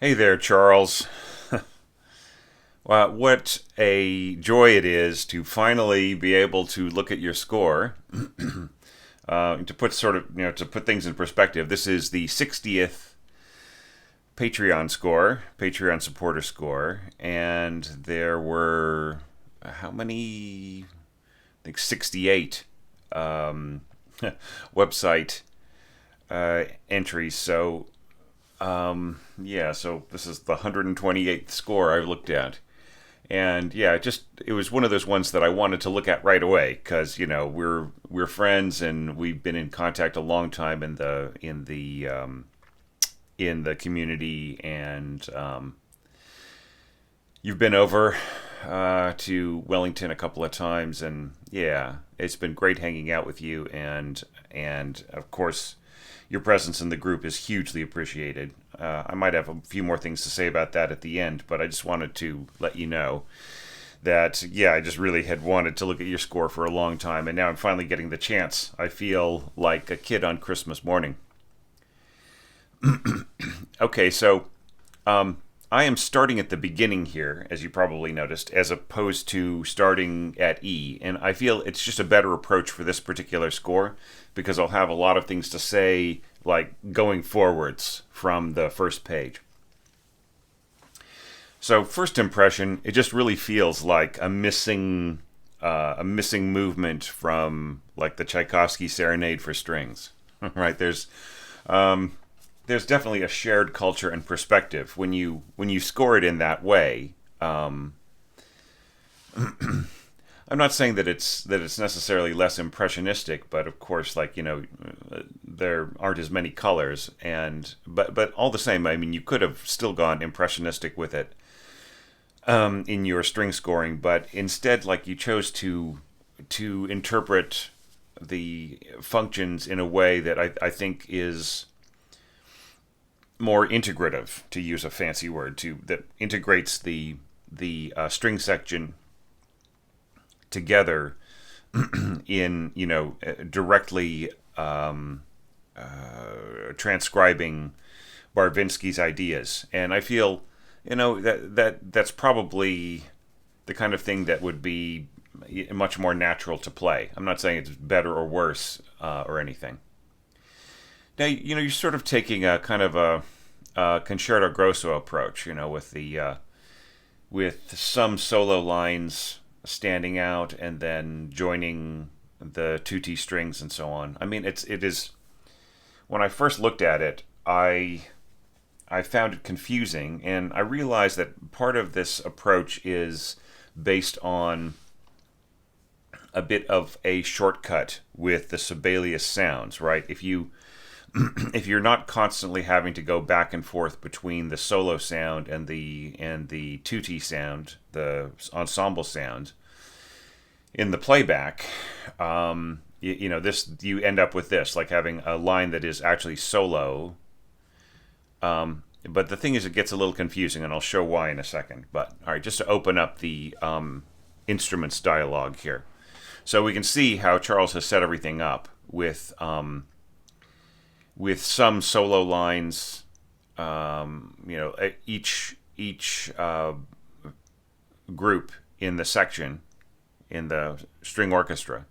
Hey there, Charles. Wow, what a joy it is to finally be able to look at your score. To put to put things in perspective, this is the 60th Patreon score, Patreon supporter score, and there were how many? I think 68 website entries. So this is the 128th score I've looked at. And yeah, it was one of those ones that I wanted to look at right away because we're friends and we've been in contact a long time in the community, and you've been over to Wellington a couple of times, and yeah, it's been great hanging out with you, and of course your presence in the group is hugely appreciated. I might have a few more things to say about that at the end, but I just wanted to let you know that, yeah, I just really had wanted to look at your score for a long time, and now I'm finally getting the chance. I feel like a kid on Christmas morning. Okay, so I am starting at the beginning here, as you probably noticed, as opposed to starting at E, and I feel it's just a better approach for this particular score because I'll have a lot of things to say, like going forwards from the first page. So, first impression, it just really feels like a missing movement from like the Tchaikovsky Serenade for Strings. Right? There's definitely a shared culture and perspective when you score it in that way. I'm not saying that it's necessarily less impressionistic, but of course, there aren't as many colors, but all the same, I mean, you could have still gone impressionistic with it in your string scoring, but instead, like, you chose to interpret the functions in a way that I think is more integrative, to use a fancy word, that integrates the the string section together in, directly transcribing Barvinsky's ideas. And I feel, that's probably the kind of thing that would be much more natural to play. I'm not saying it's better or worse or anything. Now, you're sort of taking a kind of a concerto grosso approach, with some solo lines standing out and then joining the tutti strings and so on. I mean, it is. When I first looked at it, I found it confusing, and I realized that part of this approach is based on a bit of a shortcut with the Sibelius sounds, right? If you're not constantly having to go back and forth between the solo sound and the tutti sound, the ensemble sound in the playback, you end up with this, like having a line that is actually solo. But the thing is, it gets a little confusing, and I'll show why in a second. But all right, just to open up the instruments dialogue here, so we can see how Charles has set everything up with some solo lines. Each group in the section in the string orchestra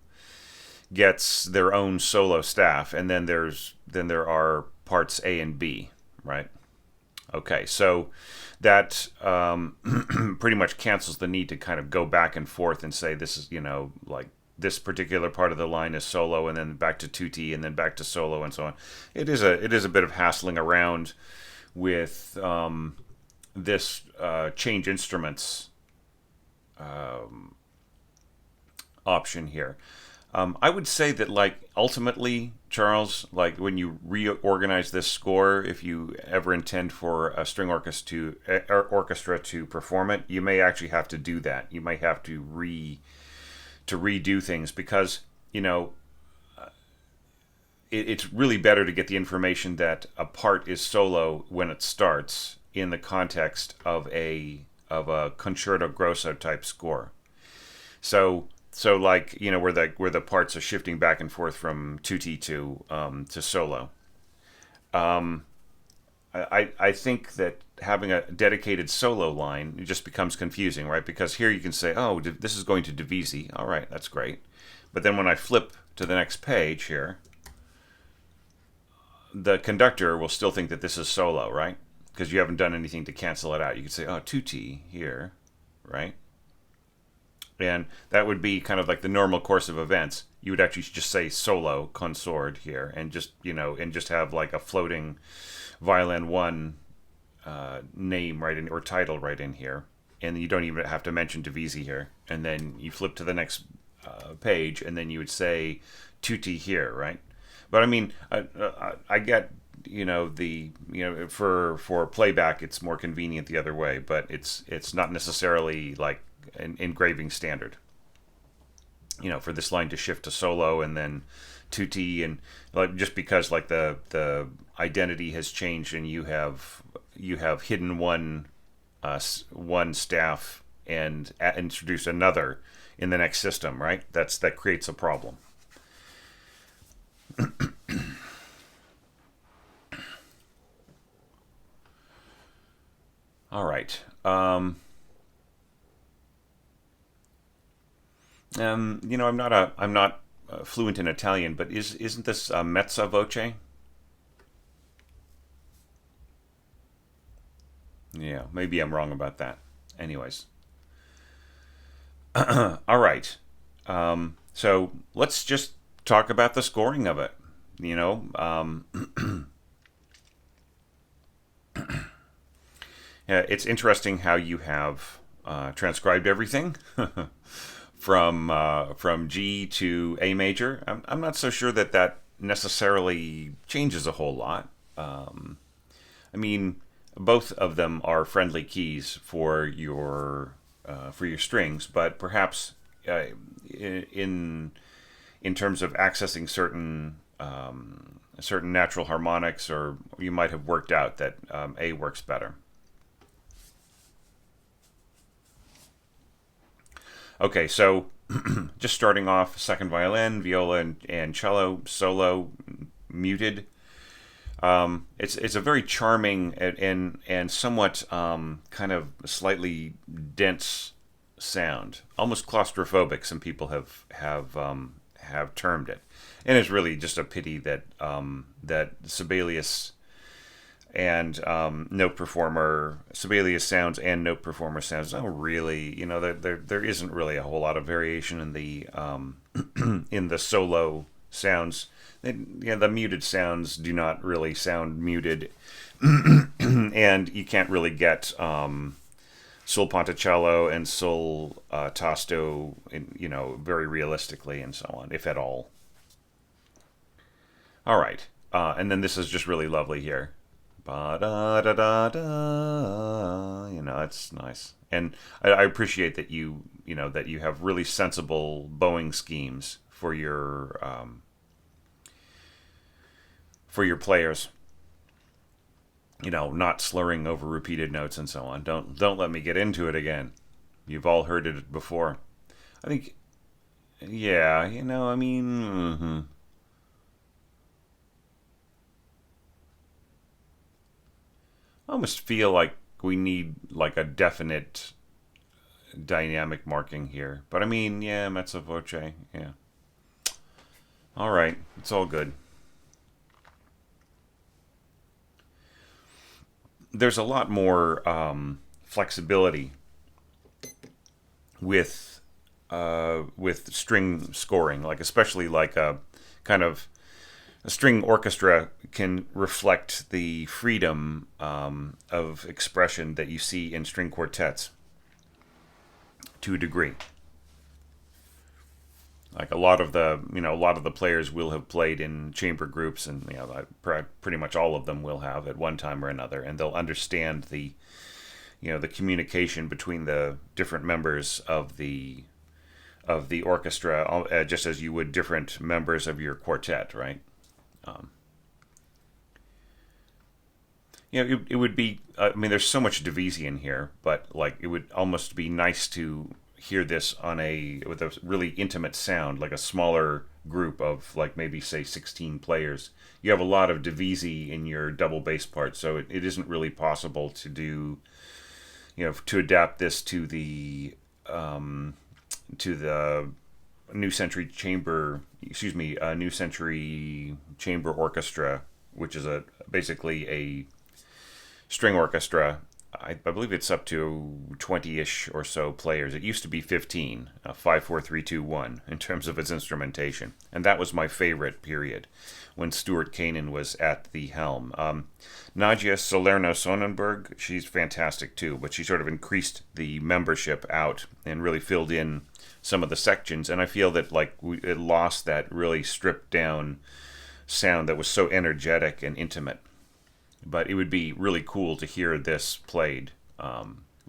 gets their own solo staff, and then there are parts A and B, right? Okay, so that pretty much cancels the need to kind of go back and forth and say this is, like this particular part of the line is solo and then back to tutti and then back to solo and so on. It is a bit of hassling around with this change instruments option here. I would say that, like, ultimately, Charles, like, when you reorganize this score, if you ever intend for a string orchestra to perform it, you may actually have to do that. You might have to redo things because, it's really better to get the information that a part is solo when it starts in the context of a concerto grosso type score. So like, where the parts are shifting back and forth from tutti to solo. I think that having a dedicated solo line, it just becomes confusing, right? Because here you can say, oh, this is going to Divisi. All right, that's great. But then when I flip to the next page here, the conductor will still think that this is solo, right? Because you haven't done anything to cancel it out. You could say, oh, tutti here, right? And that would be kind of like the normal course of events. You would actually just say solo consort here, and just have like a floating violin one name right in, or title right in here, and you don't even have to mention Divisi here. And then you flip to the next page, and then you would say tutti here, right? But I mean, I get for playback it's more convenient the other way, but it's not necessarily like an engraving standard, for this line to shift to solo and then tutti, and like just because like the identity has changed and you have hidden one staff and introduce another in the next system, right? That creates a problem. All right. I'm not fluent in Italian, but isn't this mezza voce? Yeah, maybe I'm wrong about that. Anyways, all right. So let's just talk about the scoring of it. Yeah, it's interesting how you have transcribed everything. From G to A major. I'm not so sure that necessarily changes a whole lot. I mean, both of them are friendly keys for your strings, but perhaps in terms of accessing certain natural harmonics, or you might have worked out that A works better. Okay, so just starting off, second violin, viola, and cello solo muted. It's a very charming and somewhat kind of slightly dense sound, almost claustrophobic. Some people have termed it, and it's really just a pity that that Sibelius and note performer Sibelius sounds and note performer sounds don't really, there isn't really a whole lot of variation in the in the solo sounds. The muted sounds do not really sound muted, and you can't really get sul ponticello and sul tasto, very realistically and so on, if at all. All right, and then this is just really lovely here. Ba da da da da. It's nice, and I appreciate that that you have really sensible bowing schemes for your players. Not slurring over repeated notes and so on. Don't let me get into it again. You've all heard it before. I think, yeah, I mean, I almost feel like we need like a definite dynamic marking here. But I mean, yeah, mezzo voce, yeah. All right, it's all good. There's a lot more flexibility with string scoring, like especially like a kind of a string orchestra can reflect the freedom of expression that you see in string quartets to a degree. Like a lot of the players will have played in chamber groups, and pretty much all of them will have at one time or another, and they'll understand the communication between the different members of the orchestra, just as you would different members of your quartet, right? Um, it would be. I mean, there's so much Divisi in here, but like it would almost be nice to hear this with a really intimate sound, like a smaller group of like maybe say 16 players. You have a lot of Divisi in your double bass part, so it isn't really possible to do, to adapt this to the New Century Chamber, New Century Chamber Orchestra, which is basically a string orchestra. I believe it's up to 20-ish or so players. It used to be 15, 5, 4, 3, 2, 1 in terms of its instrumentation. And that was my favorite period when Stuart Kanan was at the helm. Nadia Salerno Sonnenberg, she's fantastic too, but she sort of increased the membership out and really filled in some of the sections. And I feel that it lost that really stripped down sound that was so energetic and intimate. But it would be really cool to hear this played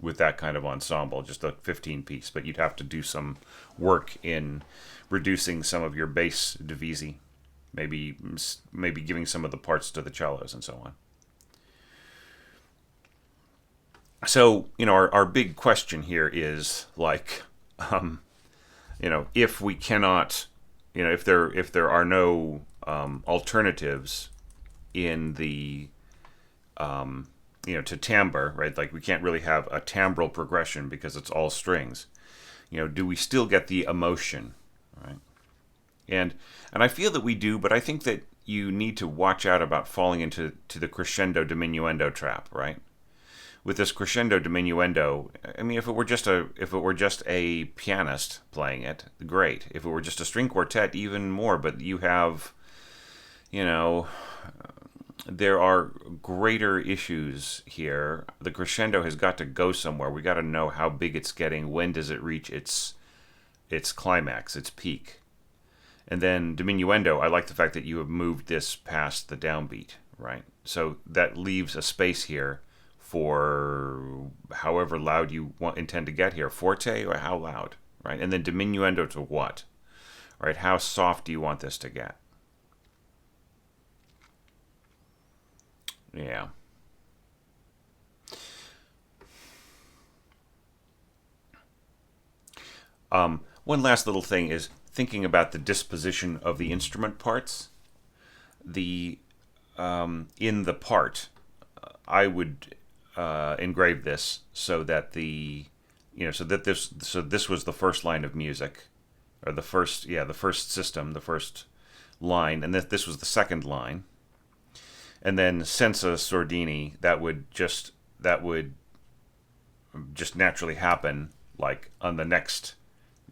with that kind of ensemble, just a 15 piece. But you'd have to do some work in reducing some of your bass divisi, maybe giving some of the parts to the cellos and so on. So our big question here is if we cannot, if there are no alternatives in the to timbre, right? Like we can't really have a timbral progression because it's all strings. Do we still get the emotion, right? And I feel that we do, but I think that you need to watch out about falling into the crescendo diminuendo trap, right? With this crescendo diminuendo, I mean, if it were just a pianist playing it, great. If it were just a string quartet, even more. But you have, there are greater issues here. The crescendo has got to go somewhere. We got to know how big it's getting. When does it reach its climax, its peak? And then diminuendo, I like the fact that you have moved this past the downbeat, right? So that leaves a space here for however loud you intend to get here. Forte or how loud, right? And then diminuendo to what? Right? How soft do you want this to get? Yeah. One last little thing is thinking about the disposition of the instrument parts. The In the part, I would engrave this so that this was the first line of music, or the first system, the first line, and this was the second line, and then senza sordini, that would just naturally happen, like on the next.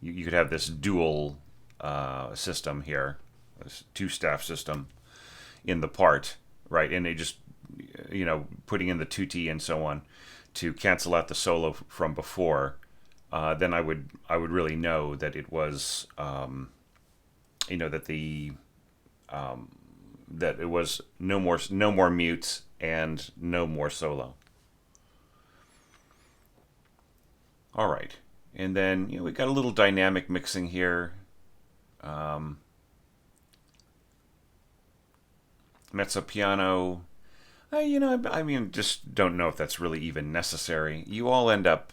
You could have this dual system here, this two staff system in the part, right? And it just, putting in the tutti and so on to cancel out the solo from before. Then I would really know that it was, that it was no more mutes and no more solo. All right, and then we got a little dynamic mixing here. Mezzo piano. Just don't know if that's really even necessary. You all end up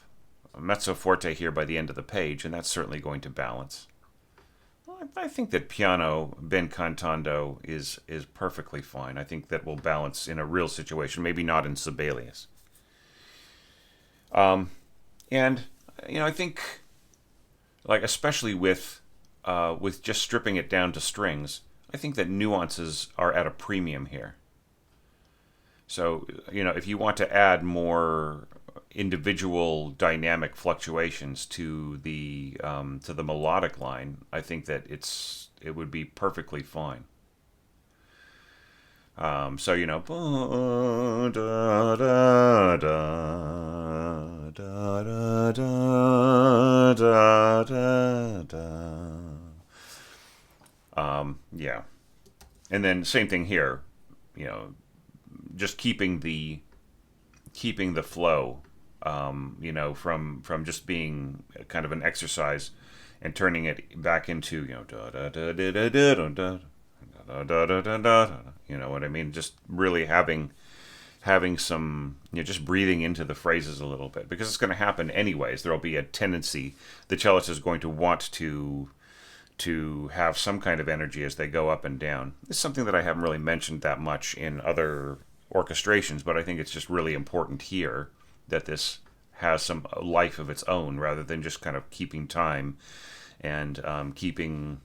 mezzo forte here by the end of the page, and that's certainly going to balance. I think that piano ben cantando is perfectly fine. I think that will balance in a real situation, maybe not in Sibelius. And I think, like, especially with just stripping it down to strings, I think that nuances are at a premium here. So, if you want to add more individual dynamic fluctuations to the melodic line, I think that it would be perfectly fine. So da, da, da, da, da, da, da, da. Yeah, and then same thing here. Just keeping the flow. From just being kind of an exercise, and turning it back into da da da da da da da da da da da. You know what I mean? Just really having some, just breathing into the phrases a little bit, because it's going to happen anyways. There'll be a tendency, the cellist is going to want to have some kind of energy as they go up and down. It's something that I haven't really mentioned that much in other orchestrations, but I think it's just really important here that this has some life of its own, rather than just kind of keeping time and keeping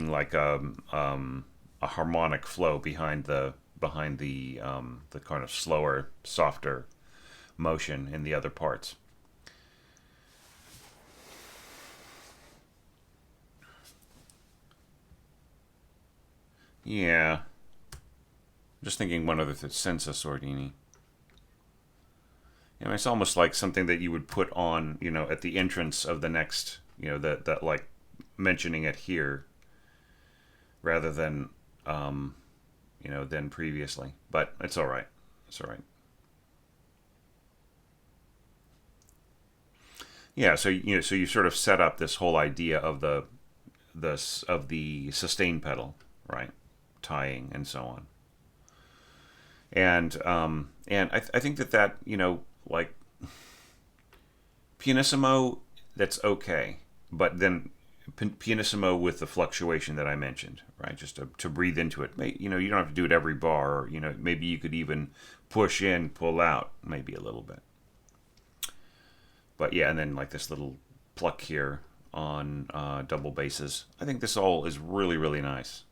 like a harmonic flow behind the kind of slower, softer motion in the other parts. Yeah. Just thinking one other thing, senza sordini. It's almost like something that you would put on, at the entrance of the next, that like mentioning it here, rather than, than previously. But it's all right. It's all right. Yeah. So so you sort of set up this whole idea of the sustain pedal, right? Tying and so on. And I think that like pianissimo, that's okay, but then pianissimo with the fluctuation that I mentioned, right? Just to breathe into it. You don't have to do it every bar, or maybe you could even push in, pull out, maybe a little bit. But yeah, and then like this little pluck here on double basses. I think this all is really, really nice.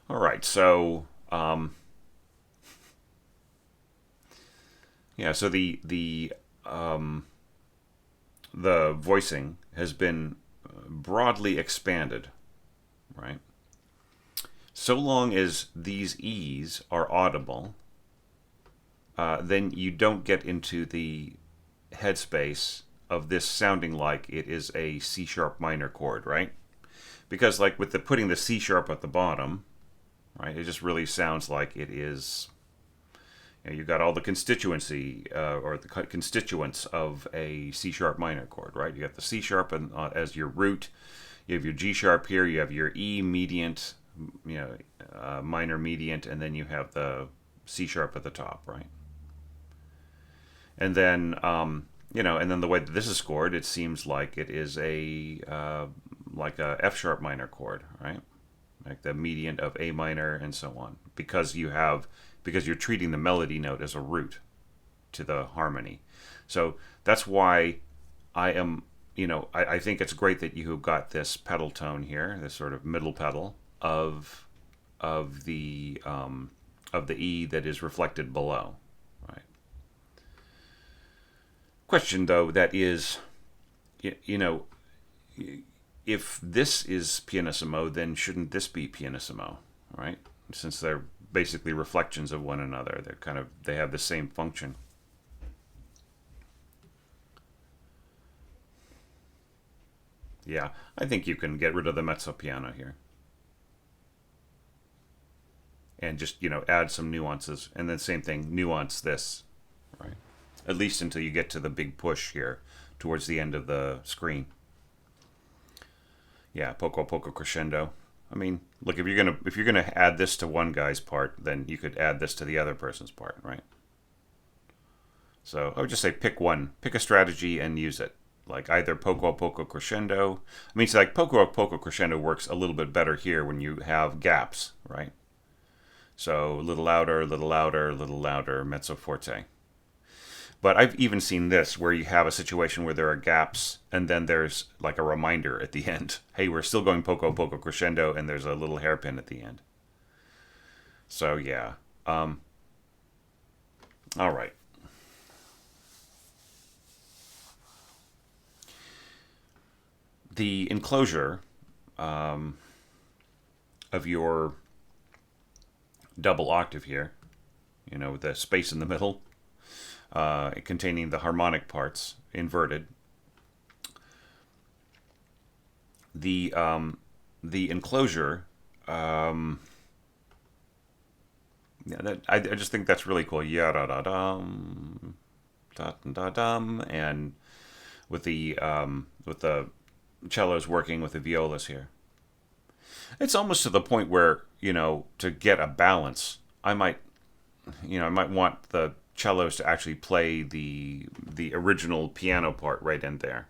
All right, so yeah, so the voicing has been broadly expanded, right? So long as these E's are audible, then you don't get into the headspace of this sounding like it is a C sharp minor chord, right? Because like with putting the C sharp at the bottom, right, it just really sounds like it is. You've got all the constituency or the constituents of a C sharp minor chord, right? You got the C sharp as your root. You have your G sharp here. You have your E mediant, minor mediant, and then you have the C sharp at the top, right? And then, and then the way that this is scored, it seems like it is like a F sharp minor chord, right? Like the median of A minor and so on, because you're treating the melody note as a root to the harmony. So that's why I think it's great that you have got this pedal tone here, this sort of middle pedal of the E that is reflected below, right? Question though, that is, if this is pianissimo, then shouldn't this be pianissimo, right? Since they're basically reflections of one another, they have the same function. Yeah, I think you can get rid of the mezzo piano here and just add some nuances, and then same thing, nuance this, right? At least until you get to the big push here towards the end of the screen. Yeah, poco poco crescendo. I mean, look, if you're gonna add this to one guy's part, then you could add this to the other person's part, right? So I would just say pick a strategy and use it. Like either poco poco crescendo. I mean, it's like poco poco crescendo works a little bit better here when you have gaps, right? So a little louder, a little louder, a little louder, mezzo forte. But I've even seen this where you have a situation where there are gaps and then there's like a reminder at the end. Hey, we're still going poco poco crescendo, and there's a little hairpin at the end. So yeah. All right. The enclosure of your double octave here, with the space in the middle, containing the harmonic parts inverted. The enclosure, I just think that's really cool. Ya da da dum, da da dum, and with the cellos working with the violas here. It's almost to the point where, to get a balance, I might want the cellos to actually play the original piano part right in there.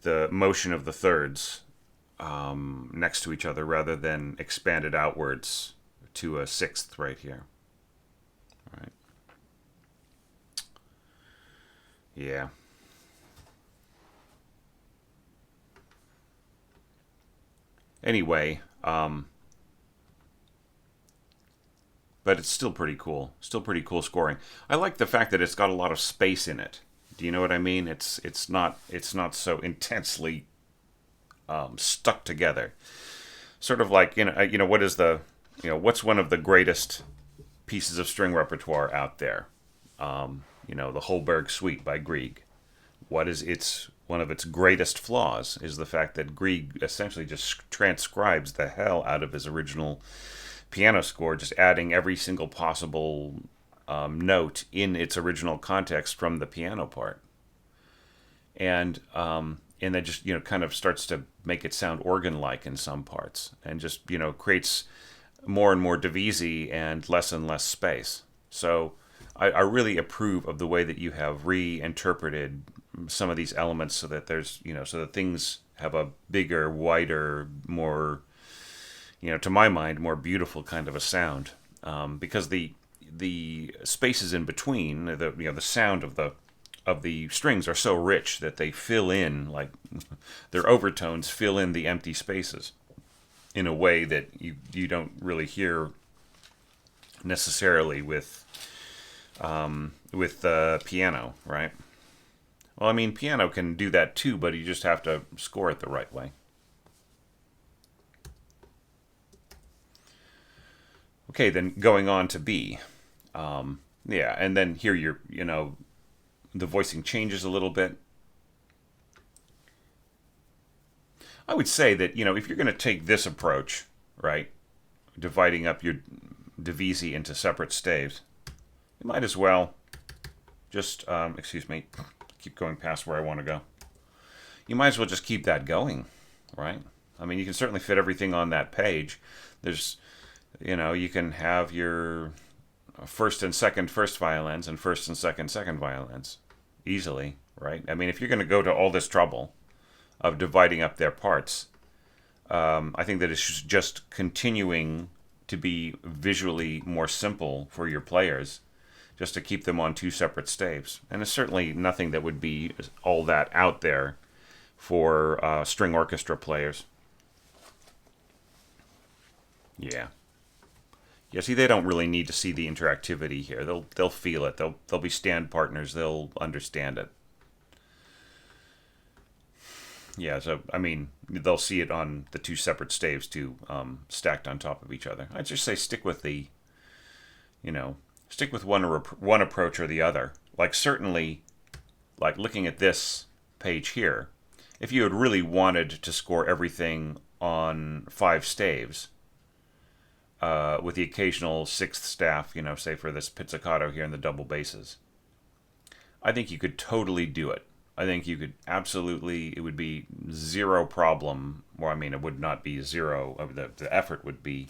The motion of the thirds next to each other rather than expanded outwards to a sixth right here. All right. Yeah. Anyway, but it's still pretty cool. Still pretty cool scoring. I like the fact that it's got a lot of space in it. Do you know what I mean? It's not so intensely stuck together. Sort of like what is what's one of the greatest pieces of string repertoire out there? The Holberg Suite by Grieg. One of its greatest flaws is the fact that Grieg essentially just transcribes the hell out of his original piano score, just adding every single possible note in its original context from the piano part, and that just kind of starts to make it sound organ-like in some parts, and just creates more and more divisi and less space. So I really approve of the way that you have reinterpreted some of these elements so that there's so that things have a bigger, wider, more to my mind more beautiful kind of a sound, because the spaces in between the sound of the strings are so rich that they fill in, like their overtones fill in the empty spaces in a way that you don't really hear necessarily with the piano, right? Well, I mean, piano can do that too, but you just have to score it the right way. Okay, then going on to B. Yeah, and then here the voicing changes a little bit. I would say that, if you're going to take this approach, right, dividing up your divisi into separate staves, you might as well just, excuse me, keep going past where I want to go. You might as well just keep that going, right? I mean, you can certainly fit everything on that page. There's, you can have your first and second first violins and first and second violins easily, right? I mean, if you're going to go to all this trouble of dividing up their parts, I think that it's just continuing to be visually more simple for your players, just to keep them on two separate staves. And it's certainly nothing that would be all that out there for string orchestra players. Yeah. Yeah, see, they don't really need to see the interactivity here. They'll feel it. They'll be stand partners. They'll understand it. Yeah, so I mean, they'll see it on the two separate staves too, stacked on top of each other. I'd just say stick with stick with one approach or the other. Like certainly, like looking at this page here, if you had really wanted to score everything on 5 staves, with the occasional 6th staff, say for this pizzicato here in the double basses, I think you could totally do it. I think you could absolutely, it would be zero problem. Well, I mean, it would not be zero. The effort would be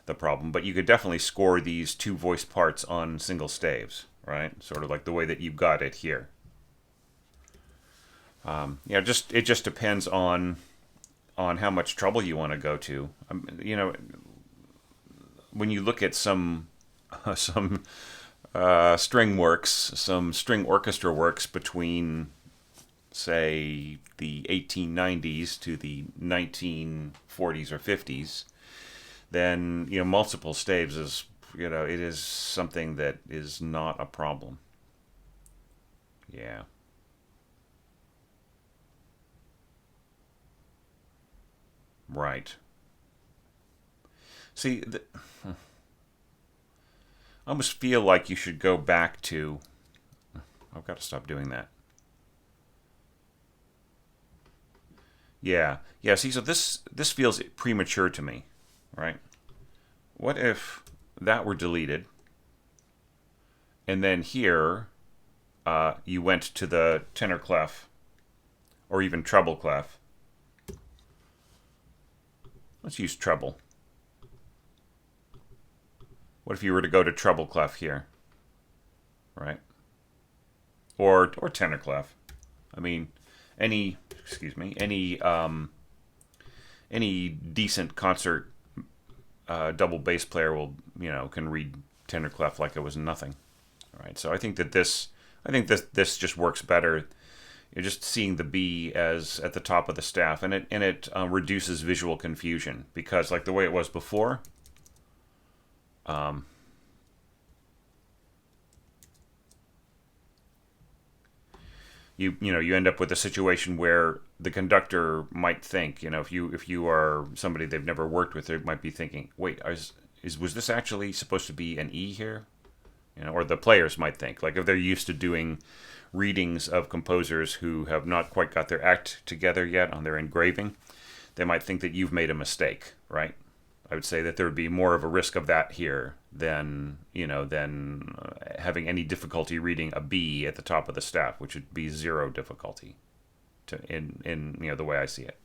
the problem. But you could definitely score these 2 voice parts on single staves, right? Sort of like the way that you've got it here. It just depends on how much trouble you want to go to. When you look at some string works, some string orchestra works between, say, the 1890s to the 1940s or 50s, then multiple staves is it is something that is not a problem. Yeah. Right. See, I almost feel like you should go back to. I've got to stop doing that. Yeah, yeah. See, so this feels premature to me, right? What if that were deleted, and then here, you went to the tenor clef, or even treble clef. Let's use treble. What if you were to go to treble clef here, right? Or tenor clef. I mean, any decent concert double bass player can read tenor clef like it was nothing. All right. So I think this this just works better. You're just seeing the B as at the top of the staff, and it reduces visual confusion, because like the way it was before. You end up with a situation where the conductor might think, if you are somebody they've never worked with, they might be thinking, wait, was this actually supposed to be an E here? Or the players might think, like if they're used to doing readings of composers who have not quite got their act together yet on their engraving, they might think that you've made a mistake, right? I would say that there would be more of a risk of that here than having any difficulty reading a B at the top of the staff, which would be zero difficulty in the way I see it.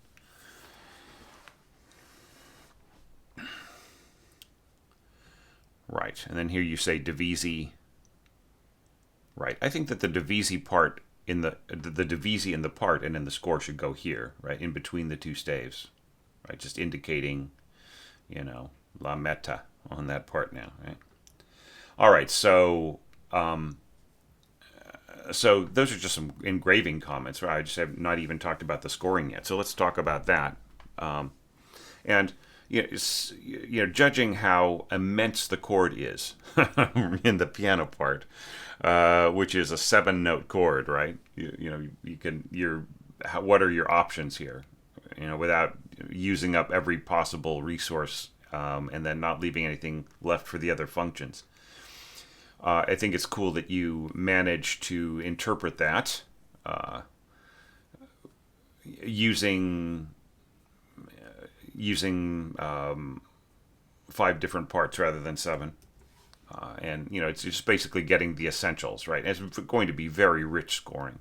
Right, and then here you say divisi. Right, I think that the divisi part in the divisi in the part and in the score should go here, right, in between the 2 staves, right, just indicating, la meta on that part now, right? All right, so so those are just some engraving comments, right? I just have not even talked about the scoring yet, so let's talk about that. And judging how immense the chord is in the piano part, which is a 7-note chord, right? What are your options here? Without using up every possible resource, and then not leaving anything left for the other functions. I think it's cool that you manage to interpret that using 5 different parts rather than 7. And it's just basically getting the essentials, right? It's going to be very rich scoring,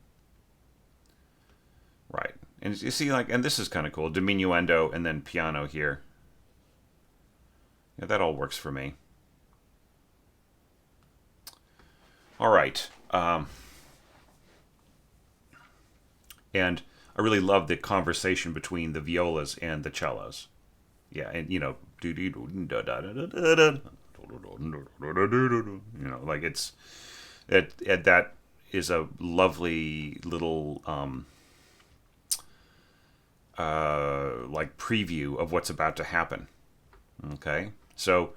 right? And you see, and this is kind of cool, diminuendo and then piano here. Yeah, that all works for me. All right. And I really love the conversation between the violas and the cellos. Yeah, and like it's that is a lovely little like preview of what's about to happen. Okay, so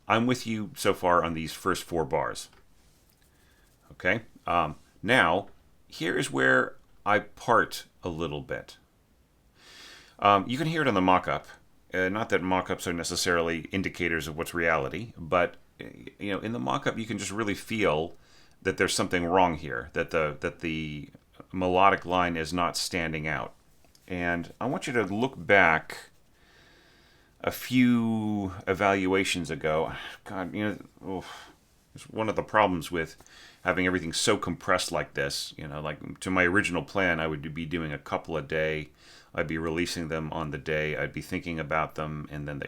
I'm with you so far on these first four bars. Okay, now here is where I part a little bit. You can hear it on the mock-up. Not that mock-ups are necessarily indicators of what's reality, but in the mock-up you can just really feel that there's something wrong here. That the melodic line is not standing out. And I want you to look back a few evaluations ago. God, it's one of the problems with having everything so compressed like this. Like to my original plan, I would be doing a couple a day. I'd be releasing them on the day. I'd be thinking about them, and then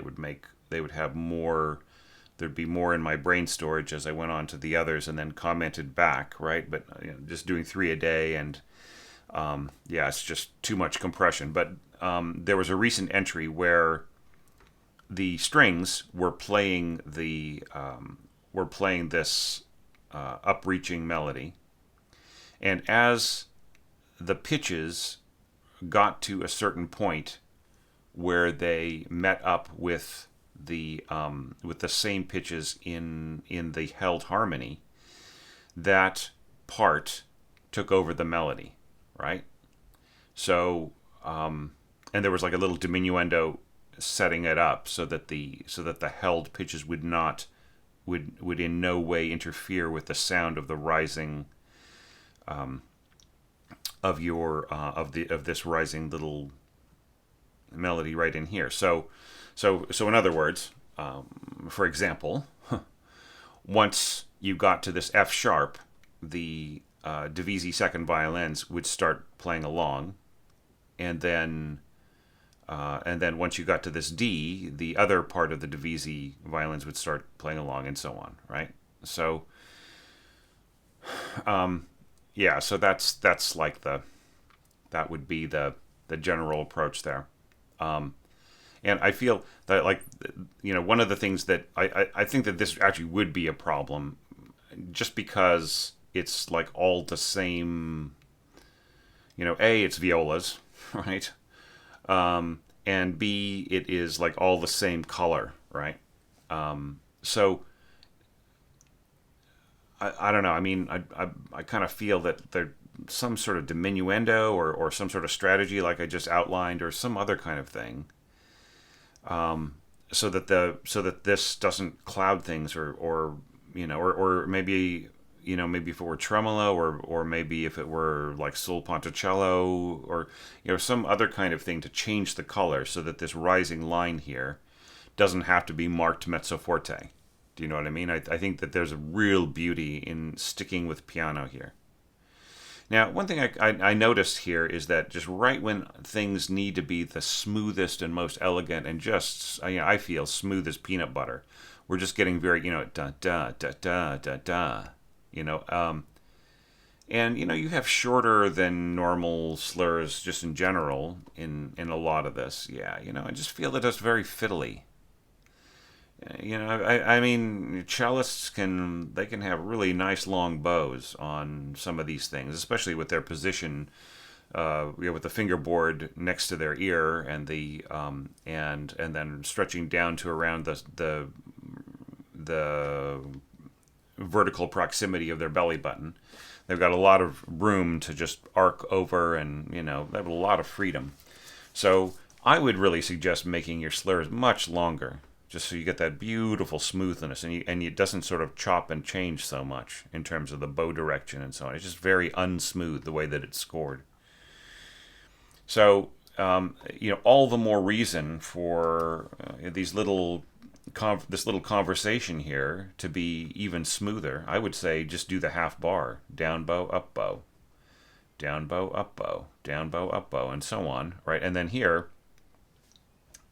they would have more. There'd be more in my brain storage as I went on to the others, and then commented back, right? But just doing 3 a day, and it's just too much compression. But there was a recent entry where the strings were playing this upreaching melody, and as the pitches got to a certain point where they met up with the same pitches in the held harmony, that part took over the melody, right? So and there was like a little diminuendo setting it up so that the held pitches would in no way interfere with the sound of the rising of this rising little melody right in here. So in other words, for example, once you got to this F sharp, the Divisi second violins would start playing along, and then once you got to this D, the other part of the Divisi violins would start playing along, and so on, right? So, so that's like that would be the general approach there. And I feel that, like, one of the things that I think that this actually would be a problem, just because it's like all the same. A, it's violas, right? And B, it is like all the same color, right? So I don't know. I mean, I kind of feel that there's some sort of diminuendo or some sort of strategy, like I just outlined, or some other kind of thing, so that this doesn't cloud things, or maybe maybe if it were tremolo, or maybe if it were like sul ponticello, or some other kind of thing to change the color so that this rising line here doesn't have to be marked mezzo forte. Do you know what I mean? I think that there's a real beauty in sticking with piano here. Now, one thing I noticed here is that just right when things need to be the smoothest and most elegant, and just I feel smooth as peanut butter, we're just getting very da da da da da da. And you have shorter than normal slurs just in general in a lot of this. Yeah, I just feel that it's very fiddly. I mean, cellists can have really nice long bows on some of these things, especially with their position, with the fingerboard next to their ear, and the and then stretching down to around the vertical proximity of their belly button. They've got a lot of room to just arc over, and they have a lot of freedom. So I would really suggest making your slurs much longer, just so you get that beautiful smoothness, and it doesn't sort of chop and change so much in terms of the bow direction and so on. It's just very unsmooth the way that it's scored. So all the more reason for this little conversation here to be even smoother. I would say just do the half bar: down bow, up bow, down bow, up bow, down bow, up bow, and so on, right? And then here,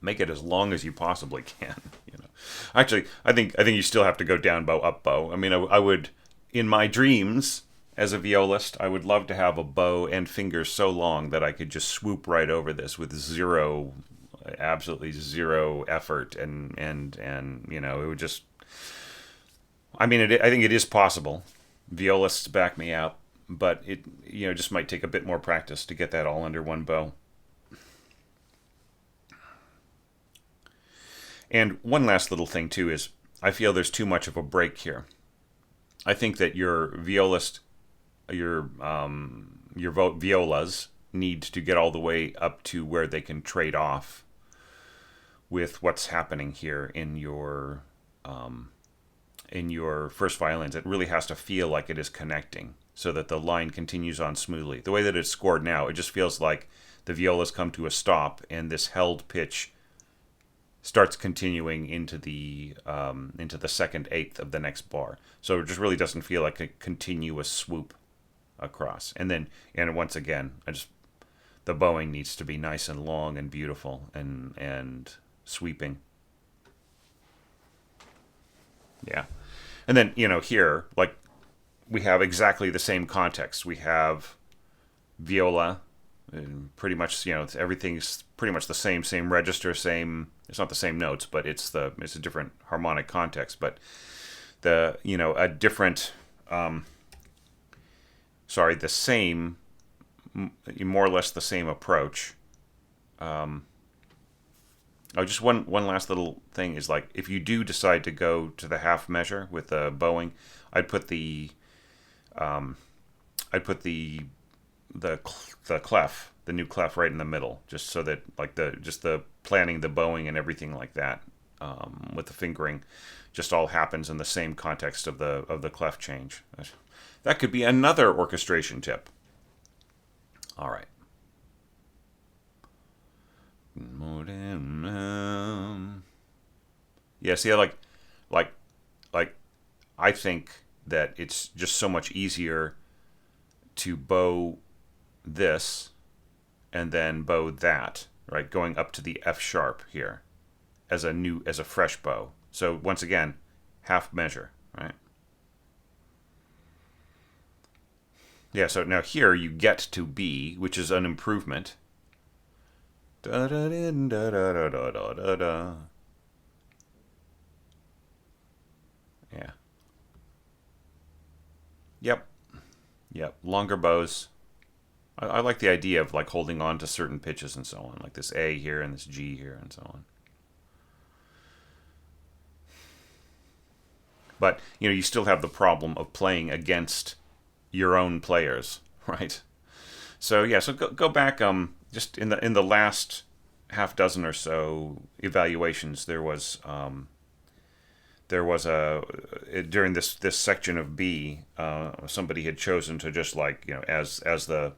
make it as long as you possibly can. Actually, I think you still have to go down bow, up bow. I mean, I would, in my dreams as a violist, I would love to have a bow and fingers so long that I could just swoop right over this with absolutely zero effort, and it would just. I mean, I think it is possible. Violists back me out, but it just might take a bit more practice to get that all under one bow. And one last little thing too is I feel there's too much of a break here. I think that your violas need to get all the way up to where they can trade off with what's happening here in your first violins. It really has to feel like it is connecting so that the line continues on smoothly. The way that it's scored now, it just feels like the violas come to a stop and this held pitch starts continuing into the second eighth of the next bar. So it just really doesn't feel like a continuous swoop across. And once again, the bowing needs to be nice and long and beautiful and sweeping. Yeah. And then, here, like, we have exactly the same context. We have viola, and pretty much, everything's pretty much the same register, it's not the same notes, but it's a different harmonic context. But the same, more or less the same approach. Just one last little thing is, like, if you do decide to go to the half measure with the bowing, I'd put the clef, the new clef, right in the middle, just so that, like, the planning, the bowing, and everything like that, with the fingering, just all happens in the same context of the clef change. That could be another orchestration tip. All right. Yeah, see, like I think that it's just so much easier to bow this and then bow that, right? Going up to the F sharp here as a fresh bow. So once again, half measure, right? Yeah, so now here you get to B, which is an improvement. Da da da da da da da da da. Yeah. Yep. Longer bows. I like the idea of, like, holding on to certain pitches and so on, like this A here and this G here and so on. But you still have the problem of playing against your own players, right? So yeah, so go back. Just in the last half dozen or so evaluations, there was during this section of B, somebody had chosen to just, like, as the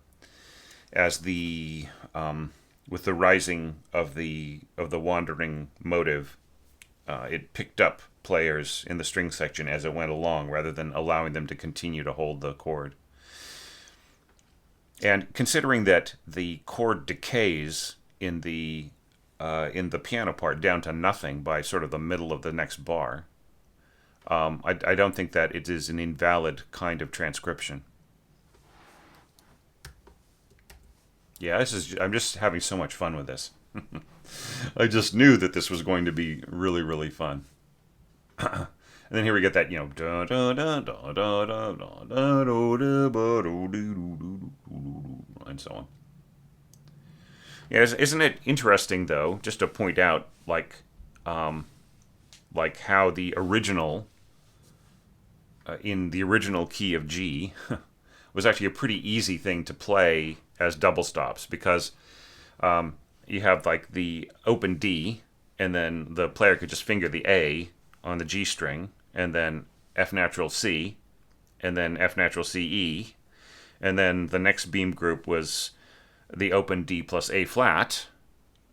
with the rising of the wandering motive, it picked up players in the string section as it went along, rather than allowing them to continue to hold the chord. And considering that the chord decays in the piano part down to nothing by sort of the middle of the next bar, I don't think that it is an invalid kind of transcription. Yeah, I'm just having so much fun with this. I just knew that this was going to be really, really fun. And then here we get that, and so on. Yeah, isn't it interesting, though, just to point out, like how the original, in the original key of G, was actually a pretty easy thing to play as double stops, because you have, like, the open D, and then the player could just finger the A on the G string, and then F natural C, and then F natural C E, and then the next beam group was the open D plus A flat,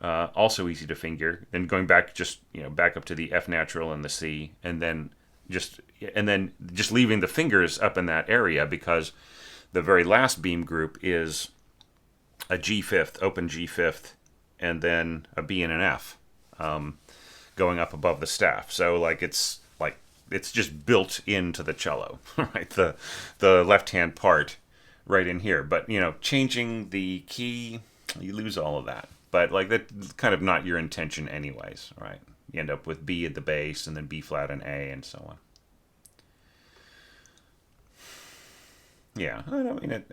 also easy to finger. Then going back, just back up to the F natural and the C, and then just leaving the fingers up in that area, because the very last beam group is a G fifth, open G fifth, and then a B and an F, going up above the staff. So, like, it's like it's just built into the cello, right? The left hand part right in here. But changing the key, you lose all of that. But like that's kind of not your intention, anyways, right? You end up with B at the bass, and then B flat and A, and so on. Yeah, I mean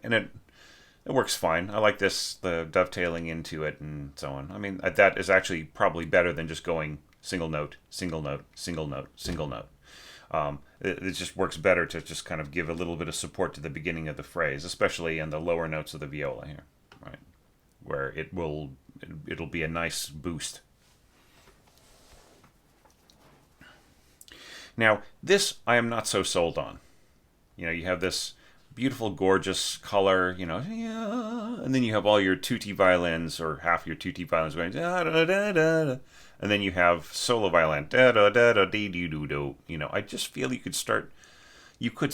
it works fine. I like this, the dovetailing into it and so on. I mean, that is actually probably better than just going single note, single note, single note, single note. It just works better to just kind of give a little bit of support to the beginning of the phrase, especially in the lower notes of the viola here, right? Where it'll be a nice boost. Now, this I am not so sold on. You have this beautiful, gorgeous color, yeah, and then you have all your tutti violins, or half your tutti violins going da da da da, and then you have solo violin da da da da dee doo doo doo. I just feel you could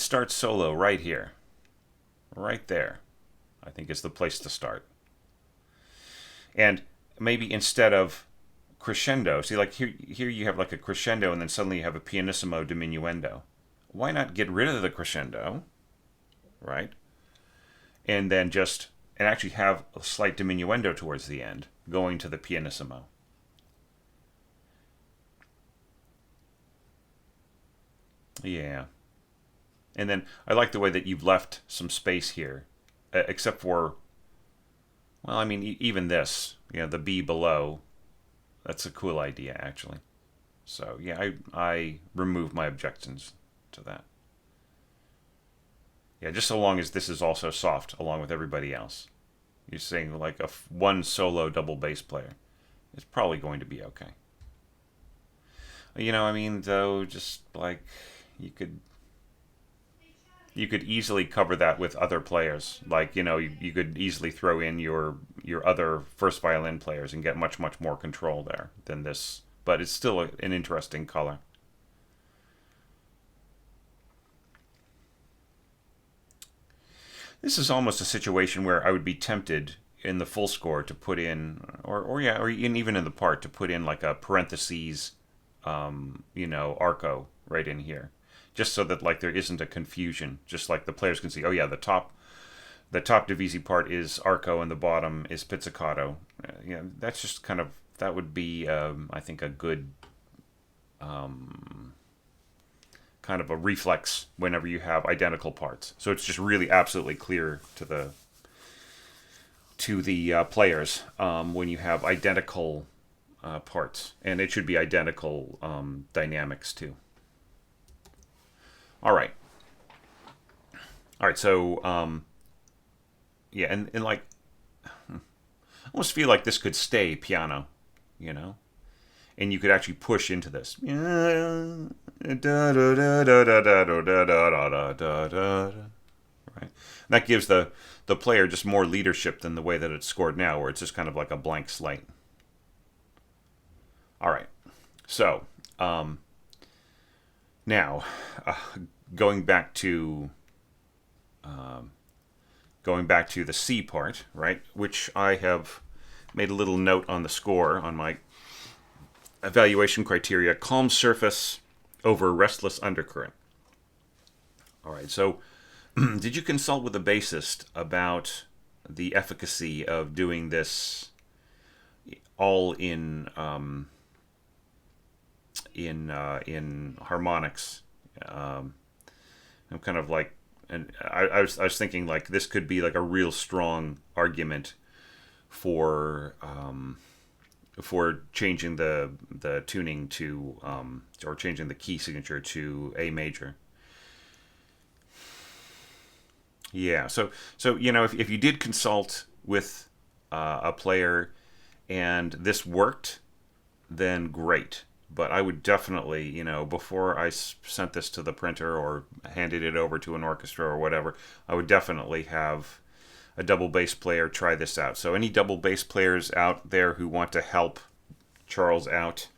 start solo right here, right there. I think is the place to start, and maybe instead of crescendo, see, like here you have like a crescendo, and then suddenly you have a pianissimo diminuendo. Why not get rid of the crescendo? Right? And then and actually have a slight diminuendo towards the end, going to the pianissimo. Yeah. And then I like the way that you've left some space here, except for, well, I mean, even this, the B below, that's a cool idea, actually. So, yeah, I remove my objections to that. Yeah, just so long as this is also soft along with everybody else. You're saying like one solo double bass player. It's probably going to be okay. I mean, though, just like you could easily cover that with other players. Like, you could easily throw in your other first violin players and get much, much more control there than this. But it's still an interesting color. This is almost a situation where I would be tempted in the full score to put in, or even in the part to put in like a parentheses, arco right in here, just so that like there isn't a confusion. Just like the players can see, oh yeah, the top divisi part is arco and the bottom is pizzicato. That's just that would be, I think, a good kind of a reflex whenever you have identical parts. So it's just really absolutely clear to the players when you have identical parts, and it should be identical dynamics too. All right. So yeah, and like I almost feel like this could stay piano, and you could actually push into this. Right? That gives the player just more leadership than the way that it's scored now, where it's just kind of like a blank slate. All right. So, now, going back to the C part, right, which I have made a little note on the score on my evaluation criteria: calm surface over restless undercurrent. All right, so did you consult with the bassist about the efficacy of doing this all in harmonics? I'm kind of like, and I was thinking like this could be like a real strong argument for changing the tuning to or changing the key signature to A major. Yeah, so if you did consult with a player and this worked, then great. But I would definitely, before I sent this to the printer or handed it over to an orchestra or whatever, I would definitely have a double bass player try this out. So any double bass players out there who want to help Charles out,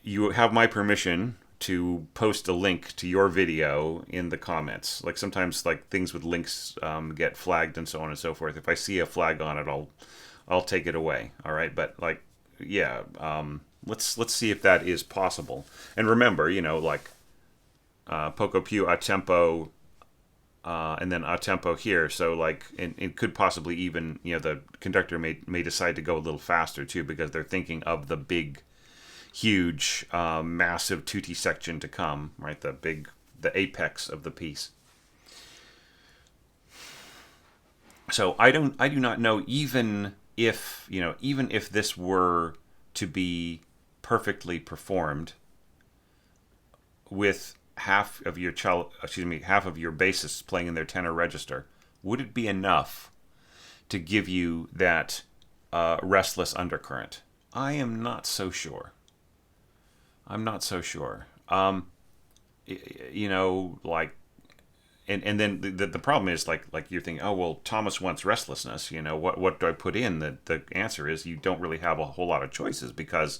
you have my permission to post a link to your video in the comments. Like sometimes like things with links get flagged and so on and so forth. If I see a flag on it, I'll take it away. All right, but like yeah, Let's see if that is possible. And remember, like poco più a tempo, and then a tempo here. So like, it could possibly even, the conductor may decide to go a little faster too, because they're thinking of the big, huge, massive tutti section to come, right? The apex of the piece. So I do not know, even if this were to be perfectly performed with half of your bassists playing in their tenor register, would it be enough to give you that restless undercurrent? I am not so sure. I'm not so sure. Like, and then the problem is, like you're thinking, oh well, Thomas wants restlessness. What do I put in? The answer is you don't really have a whole lot of choices, because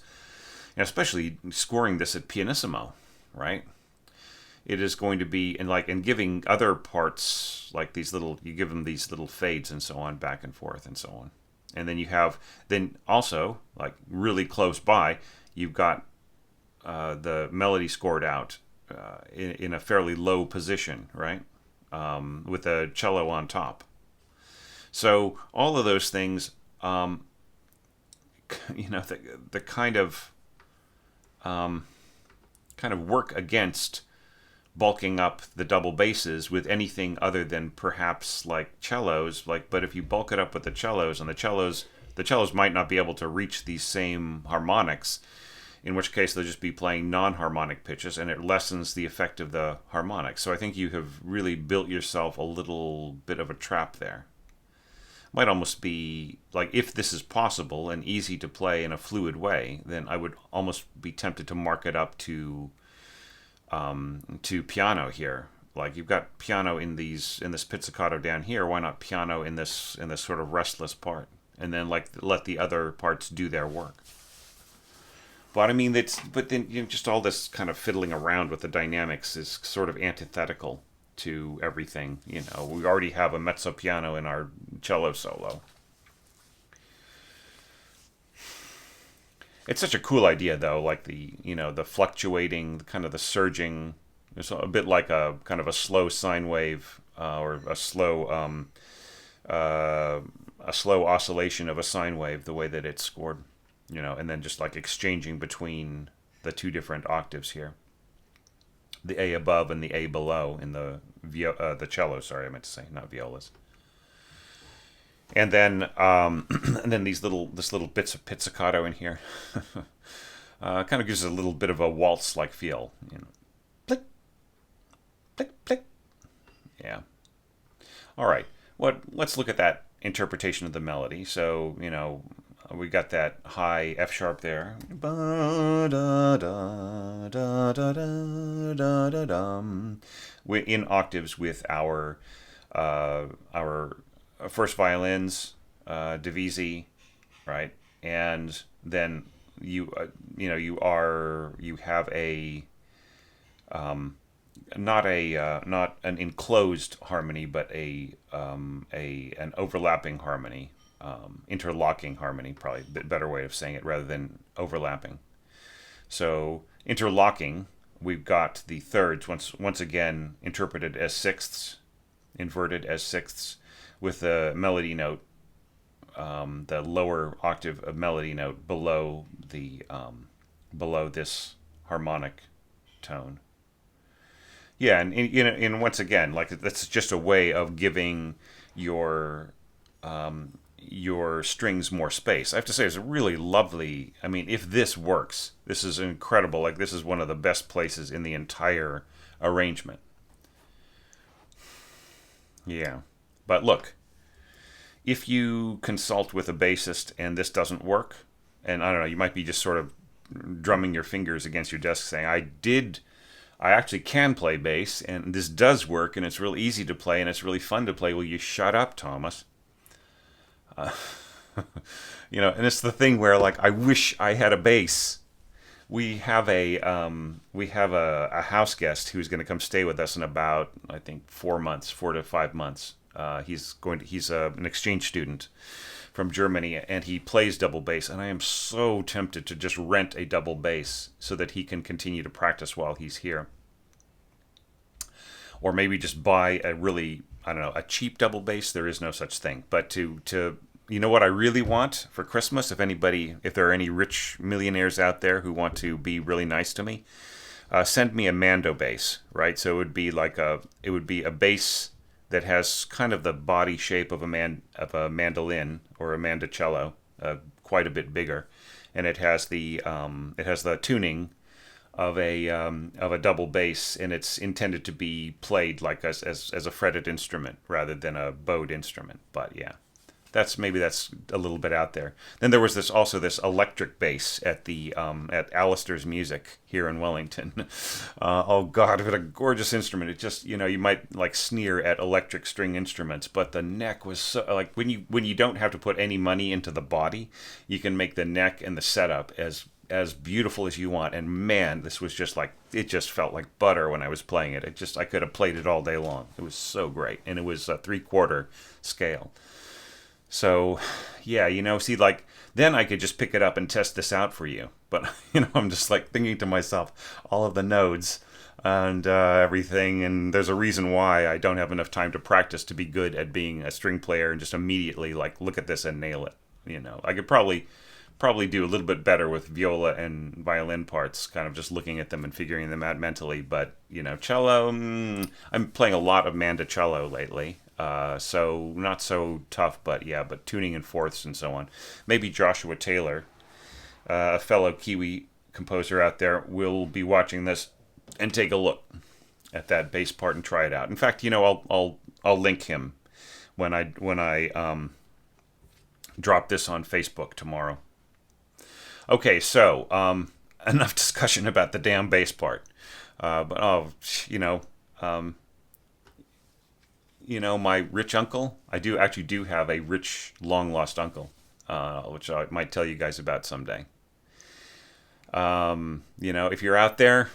especially scoring this at pianissimo, right? It is going to be, and giving other parts like you give them these little fades and so on, back and forth and so on. And then also, like really close by, you've got the melody scored out in a fairly low position, right? With a cello on top. So all of those things, the kind of work against bulking up the double basses with anything other than perhaps like cellos. But if you bulk it up with the cellos, and the cellos might not be able to reach these same harmonics, in which case they'll just be playing non-harmonic pitches, and it lessens the effect of the harmonics. So I think you have really built yourself a little bit of a trap there. Might almost be like, if this is possible and easy to play in a fluid way, then I would almost be tempted to mark it up to piano here. Like, you've got piano in this pizzicato down here. Why not piano in this sort of restless part, and then let the other parts do their work? But I mean, but then just all this kind of fiddling around with the dynamics is sort of antithetical to everything. We already have a mezzo piano in our cello solo. It's such a cool idea, though, like the fluctuating, kind of the surging. It's a bit like a kind of a slow sine wave, or a slow oscillation of a sine wave, the way that it's scored. And then just like exchanging between the two different octaves here, the A above and the A below in the cello. Sorry, I meant to say, not violas. And then this little bits of pizzicato in here, kind of gives it a little bit of a waltz-like feel. Plick, plick, plick. Yeah. All right. Let's look at that interpretation of the melody. So we got that high F sharp there, in octaves with our first violins, divisi, right? And then you have a not an enclosed harmony, but an overlapping harmony. Interlocking harmony, probably a bit better way of saying it, rather than overlapping. So interlocking, we've got the thirds once again interpreted as sixths, inverted as sixths, with the melody note, the lower octave of melody note below this harmonic tone. Yeah, and once again, like, that's just a way of giving your strings more space. I have to say, it's a really lovely. I mean, if this works, this is incredible. Like, this is one of the best places in the entire arrangement. Yeah. But look, if you consult with a bassist and this doesn't work, and I don't know, you might be just sort of drumming your fingers against your desk saying, I actually can play bass, and this does work, and it's real easy to play, and it's really fun to play. Well, you shut up, Thomas. And it's the thing where, like, I wish I had a bass. We have a house guest who's going to come stay with us in about, I think, 4 to 5 months. He's an exchange student from Germany, and he plays double bass, and I am so tempted to just rent a double bass so that he can continue to practice while he's here. Or maybe just buy a really, I don't know, a cheap double bass. There is no such thing. But to you know what I really want for Christmas? If there are any rich millionaires out there who want to be really nice to me, send me a Mando bass, right? So it would be a bass that has kind of the body shape of a mandolin or a mandocello, quite a bit bigger, and it has the tuning of a double bass, and it's intended to be played like as a fretted instrument rather than a bowed instrument. But yeah, that's a little bit out there. Then there was this electric bass at Alistair's Music here in Wellington. Oh God, what a gorgeous instrument! It just, you might like sneer at electric string instruments, but the neck was so, like, when you don't have to put any money into the body, you can make the neck and the setup as beautiful as you want. And man, this was just like, it just felt like butter when I was playing it. I could have played it all day long. It was so great, and it was a 3/4 scale. So, yeah, see, like, then I could just pick it up and test this out for you. But, I'm just like thinking to myself, all of the nodes and everything, and there's a reason why I don't have enough time to practice to be good at being a string player and just immediately, like, look at this and nail it. I could probably do a little bit better with viola and violin parts, kind of just looking at them and figuring them out mentally. But, cello, I'm playing a lot of mandocello lately. So not so tough, but tuning in fourths and so on. Maybe Joshua Taylor, a fellow Kiwi composer out there, will be watching this and take a look at that bass part and try it out. In fact, I'll link him when I drop this on Facebook tomorrow. Okay, so enough discussion about the damn bass part. My rich uncle, I do have a rich, long-lost uncle, which I might tell you guys about someday. If you're out there,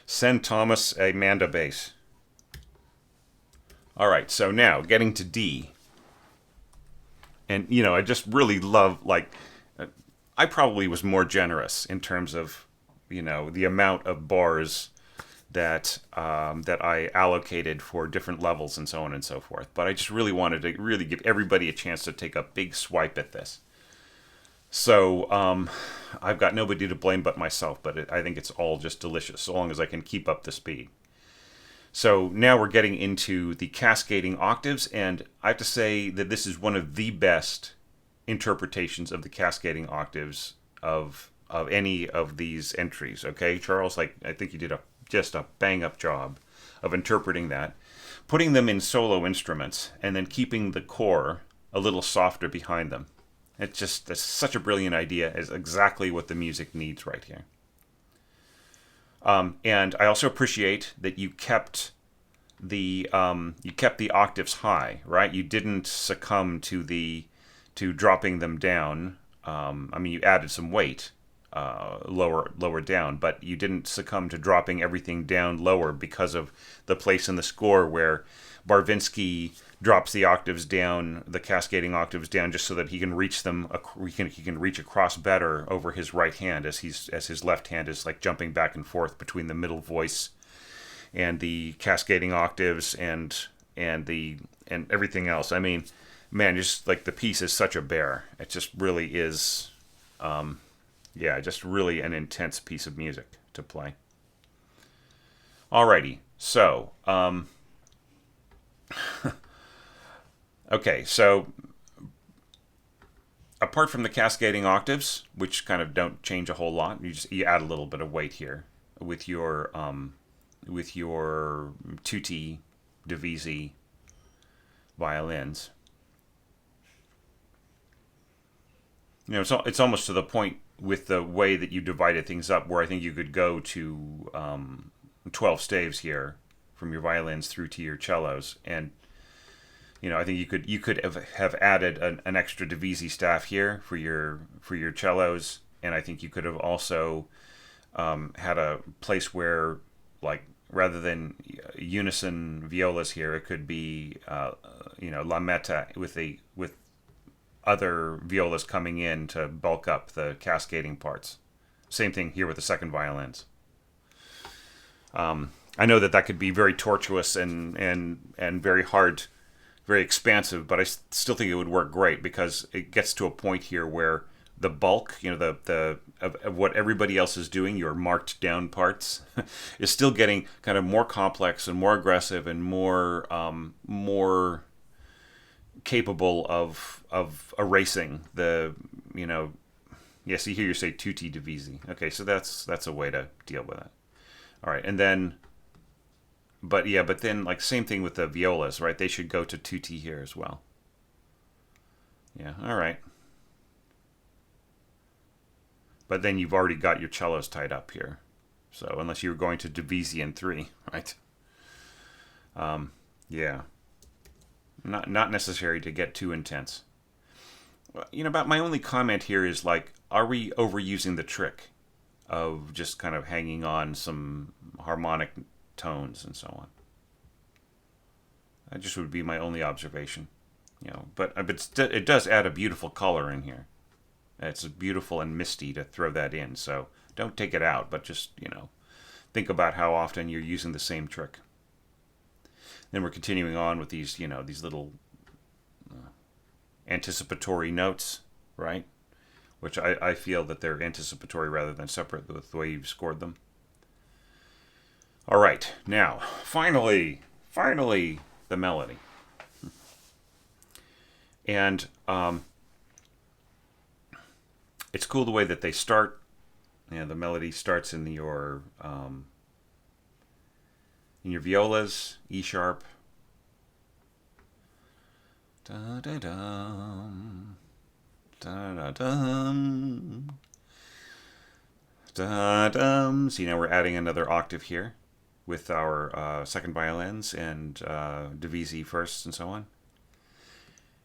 send Thomas a Manda bass. All right, so now getting to D. And, I just really love, like, I probably was more generous in terms of, the amount of bars that I allocated for different levels and so on and so forth. But I just really wanted to really give everybody a chance to take a big swipe at this. So I've got nobody to blame but myself, but I think it's all just delicious, so long as I can keep up the speed. So now we're getting into the cascading octaves, and I have to say that this is one of the best interpretations of the cascading octaves of any of these entries. Okay, Charles, I think you did just a bang up job of interpreting that, putting them in solo instruments, and then keeping the core a little softer behind them. That's such a brilliant idea. It's exactly what the music needs right here. And I also appreciate that you kept the octaves high, right? You didn't succumb to dropping them down. You added some weight lower down, but you didn't succumb to dropping everything down lower because of the place in the score where Barvinsky drops the octaves down, the cascading octaves down, just so that he can reach them. He can reach across better over his right hand as his left hand is like jumping back and forth between the middle voice and the cascading octaves and everything else. I mean, man, just like the piece is such a bear. It just really is, just really an intense piece of music to play. Alrighty, so. Okay, so apart from the cascading octaves, which kind of don't change a whole lot, you add a little bit of weight here with your tutti divisi violins. It's almost to the point with the way that you divided things up, where I think you could go to 12 staves here from your violins through to your cellos, and I think you could have added an extra divisi staff here for your cellos, and I think you could have also had a place where, like, rather than unison violas here, it could be lametta with other violas coming in to bulk up the cascading parts. Same thing here with the second violins. I know that could be very tortuous and very hard, very expansive, but I still think it would work great because it gets to a point here where the bulk, the of what everybody else is doing, your marked down parts, is still getting kind of more complex and more aggressive and more capable of erasing the Yeah, see here you say tutti divisi. Okay, so that's a way to deal with it. All right, and then but then like same thing with the violas, right? They should go to tutti here as well. Yeah, all right. But then you've already got your cellos tied up here. So unless you were going to divisi in 3, right? Yeah. Not necessary to get too intense. About my only comment here is like, are we overusing the trick of just kind of hanging on some harmonic tones and so on? That just would be my only observation. But it does add a beautiful color in here. It's beautiful and misty to throw that in. So don't take it out, but just think about how often you're using the same trick. Then we're continuing on with these these little anticipatory notes, right? Which I feel that they're anticipatory rather than separate with the way you've scored them. All right, now, finally, the melody. And it's cool the way that they start. The melody starts in your violas, E sharp. Da da dum, da da dum, da dum. See, now we're adding another octave here with our second violins and divisi first and so on.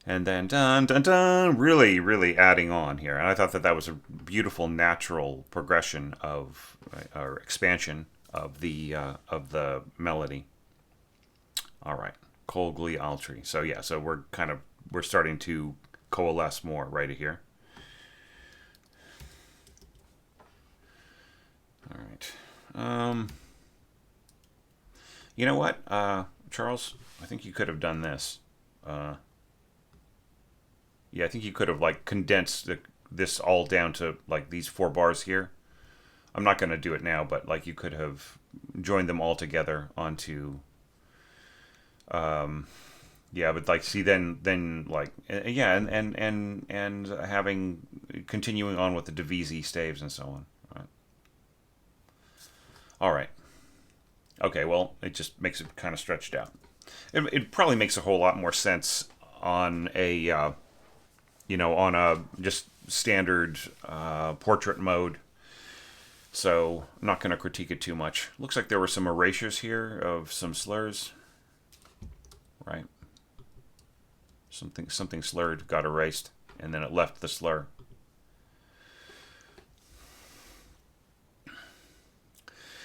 And then dun dun dun, really adding on here. And I thought that was a beautiful natural progression of or expansion of the melody. All right, Colgli altri. So yeah, so we're starting to coalesce more right here. All right. You know what, Charles? I think you could have done this. Yeah, I think you could have like condensed this all down to like these 4 bars here. I'm not going to do it now, but like you could have joined them all together onto. Yeah, but like see then like yeah, and having continuing on with the divisi staves and so on. All right. Okay, well, it just makes it kind of stretched out. It probably makes a whole lot more sense on a on a just standard portrait mode. So I'm not going to critique it too much. Looks like there were some erasures here of some slurs, right? Something slurred got erased, and then it left the slur.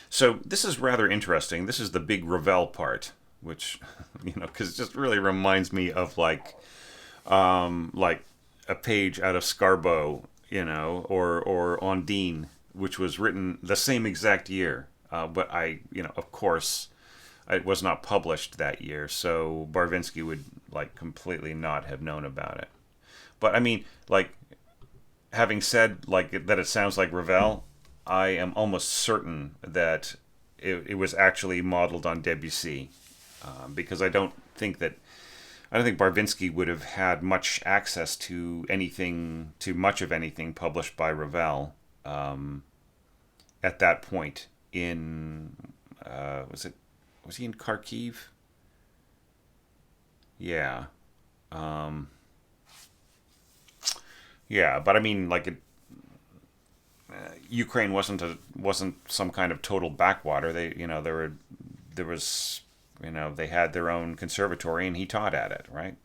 So this is rather interesting. This is the big Ravel part, which because it just really reminds me of like a page out of Scarbo, or Ondine, which was written the same exact year. But of course, it was not published that year, so Barvinsky would like completely not have known about it. But I mean, like, having said like that, it sounds like Ravel. I am almost certain that it was actually modeled on Debussy, because I don't think Barvinsky would have had much access to much of anything published by Ravel at that point in was he in Kharkiv? Yeah. Yeah, but I mean, like, Ukraine wasn't some kind of total backwater. They had their own conservatory, and he taught at it, right?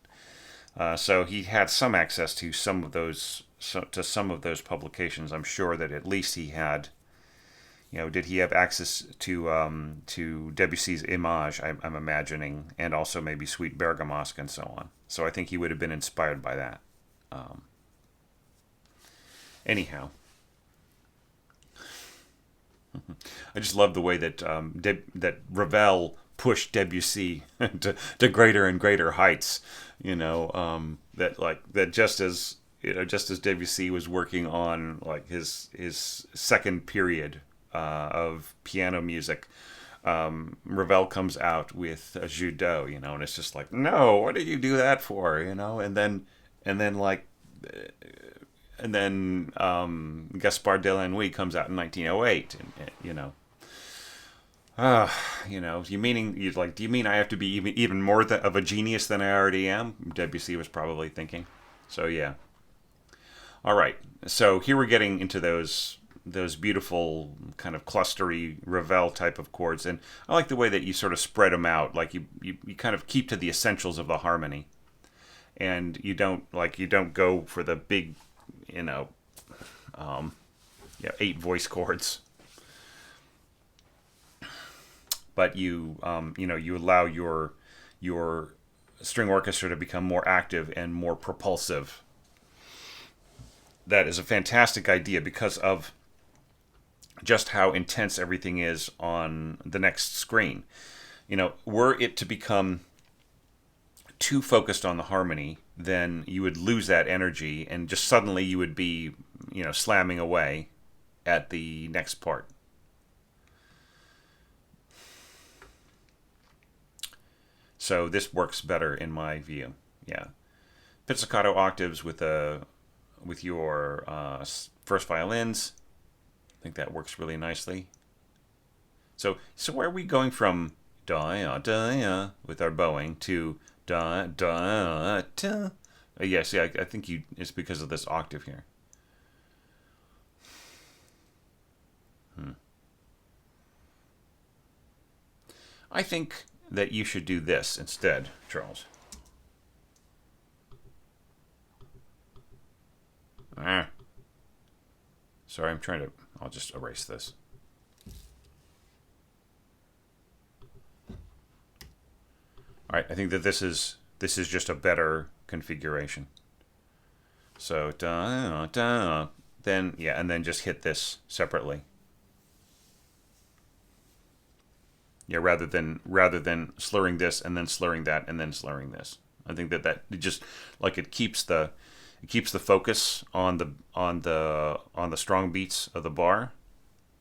So he had some access to some of those publications. I'm sure that at least he had. Did he have access to Debussy's Image? I'm imagining, and also maybe Sweet Bergamasque and so on. So I think he would have been inspired by that. Anyhow, I just love the way that that Ravel pushed Debussy to greater and greater heights. That just as just as Debussy was working on like his second period of piano music, Ravel comes out with a Jeu d'eau, and it's just like, no, what did you do that for, and then like and then Gaspard de Lanoy comes out in 1908, and do you mean I have to be even more of a genius than I already am? Debussy was probably thinking. So yeah. All right. So here we're getting into those beautiful kind of clustery Ravel type of chords, and I like the way that you sort of spread them out, like you kind of keep to the essentials of the harmony, and you don't go for the big, um, 8 voice chords, but you allow your string orchestra to become more active and more propulsive. That is a fantastic idea because of just how intense everything is on the next screen. Were it to become too focused on the harmony, then you would lose that energy and just suddenly you would be, slamming away at the next part. So this works better in my view. Yeah. Pizzicato octaves with your first violins. I think that works really nicely. So where are we going from da da with our bowing to da da da? Yes, yeah, I think it's because of this octave here. I think that you should do this instead, Charles. Ah. Sorry, I'll just erase this. All right, I think that this is just a better configuration. So da da, then yeah, and then just hit this separately. Yeah, rather than slurring this and then slurring that and then slurring this. I think that it just like it keeps the focus on the strong beats of the bar,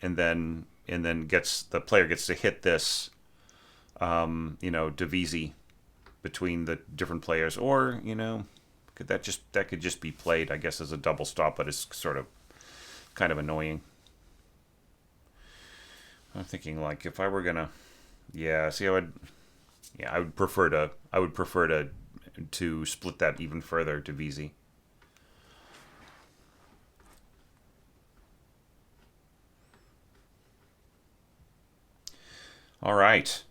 and then the player gets to hit this divisi between the different players, or that could just be played, I guess, as a double stop, but it's sort of kind of annoying. I'm thinking like if I were gonna, I would prefer to split that even further, divisi. All right.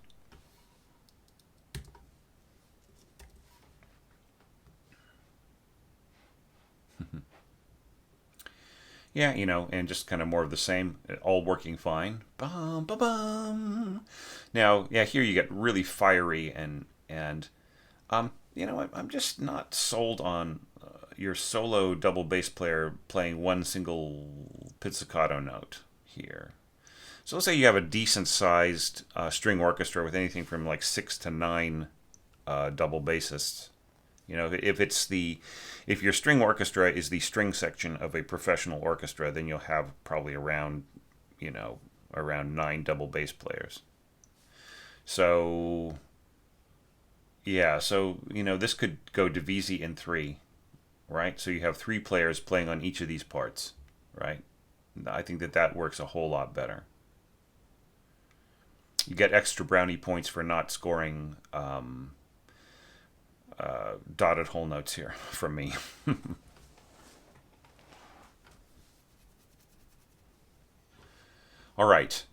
Yeah, and just kind of more of the same, all working fine. Bum, bum, bum. Now, yeah, here you get really fiery and I'm just not sold on your solo double bass player playing one single pizzicato note here. So let's say you have a decent sized string orchestra with anything from like 6 to 9 double bassists. If your string orchestra is the string section of a professional orchestra, then you'll have probably around 9 double bass players. So yeah, this could go divisi in 3, right? So you have 3 players playing on each of these parts, right? I think that works a whole lot better. You get extra brownie points for not scoring dotted whole notes here from me. All right.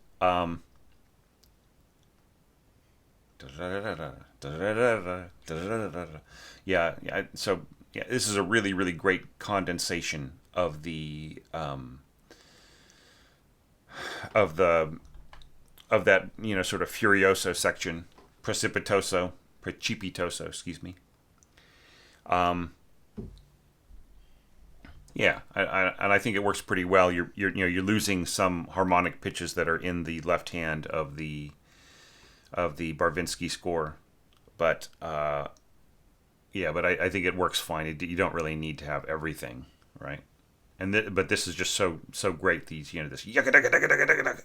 Yeah. So yeah, this is a really, really great condensation of that sort of furioso section, precipitoso, excuse me. Um, Yeah, and I think it works pretty well. You're losing some harmonic pitches that are in the left hand of the Barvinsky score, but yeah, but I think it works fine. You don't really need to have everything, right? But this is just so great. These this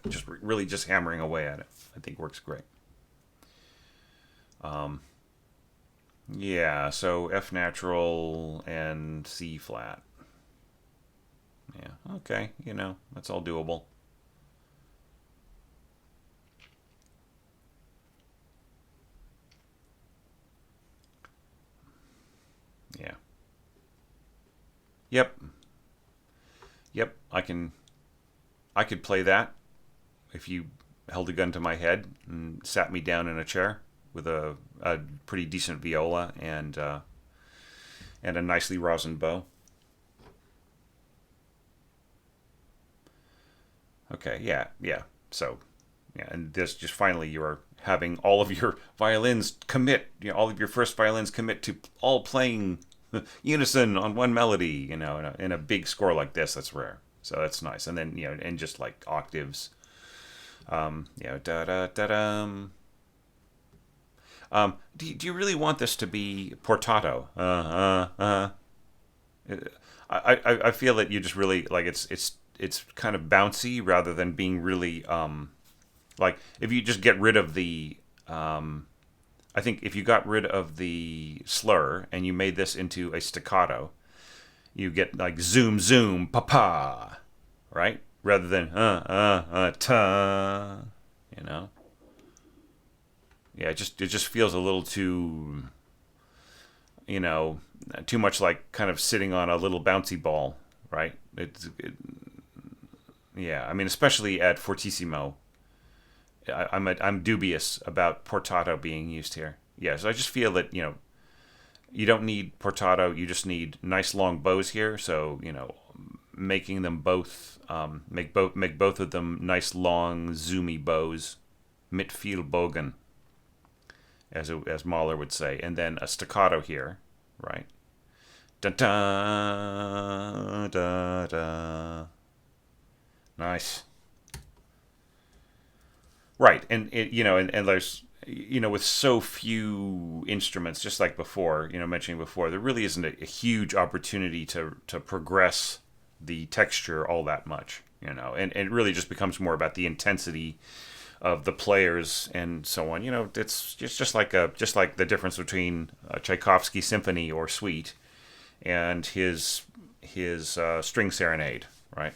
just really just hammering away at it. I think works great. Yeah, so F natural and C flat. Yeah, okay, that's all doable. Yeah. Yep. Yep. I could play that if you held a gun to my head and sat me down in a chair with a pretty decent viola and a nicely rosined bow. Okay, yeah, yeah. So, yeah, and this just finally you are having all of your violins commit, all of your first violins commit to all playing unison on one melody, in a big score like this. That's rare. So that's nice. And then, and just like octaves. Da da da dum. Do you really want this to be portato? I feel that you just really like it's kind of bouncy rather than being really like if you just get rid of the I think if you got rid of the slur and you made this into a staccato, you get like zoom zoom pa pa, right? Rather than ta, you know. Yeah, it just feels a little too, you know, too much like kind of sitting on a little bouncy ball, right? Yeah, I mean, especially at fortissimo, I'm dubious about portato being used here. Yeah, so I just feel that you don't need portato. You just need nice long bows here. So making them both make both of them nice long zoomy bows, mit viel Bogen, as Mahler would say, and then a staccato here, right? Da da da da. Nice. Right, and and there's with so few instruments, just like before, mentioning before, there really isn't a huge opportunity to progress the texture all that much, and it really just becomes more about the intensity of the players and so on. It's just like the difference between a Tchaikovsky symphony or suite and his string serenade, right?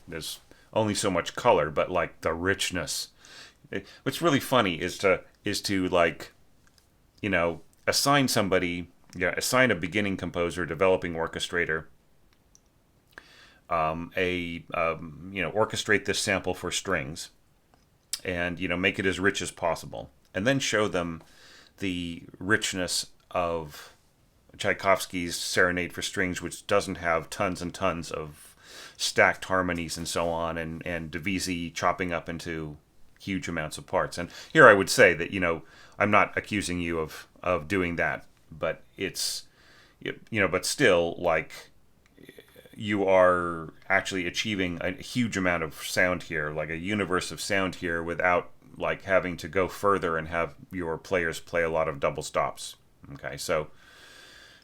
There's only so much color, but like the richness. What's really funny is to like assign somebody, assign a beginning composer, developing orchestrator, orchestrate this sample for strings, and make it as rich as possible, and then show them the richness of Tchaikovsky's Serenade for Strings, which doesn't have tons and tons of stacked harmonies and so on, and Debussy chopping up into huge amounts of parts. And here I would say that I'm not accusing you of doing that, but but still, like, you are actually achieving a huge amount of sound here, like a universe of sound here, without like having to go further and have your players play a lot of double stops. Okay, so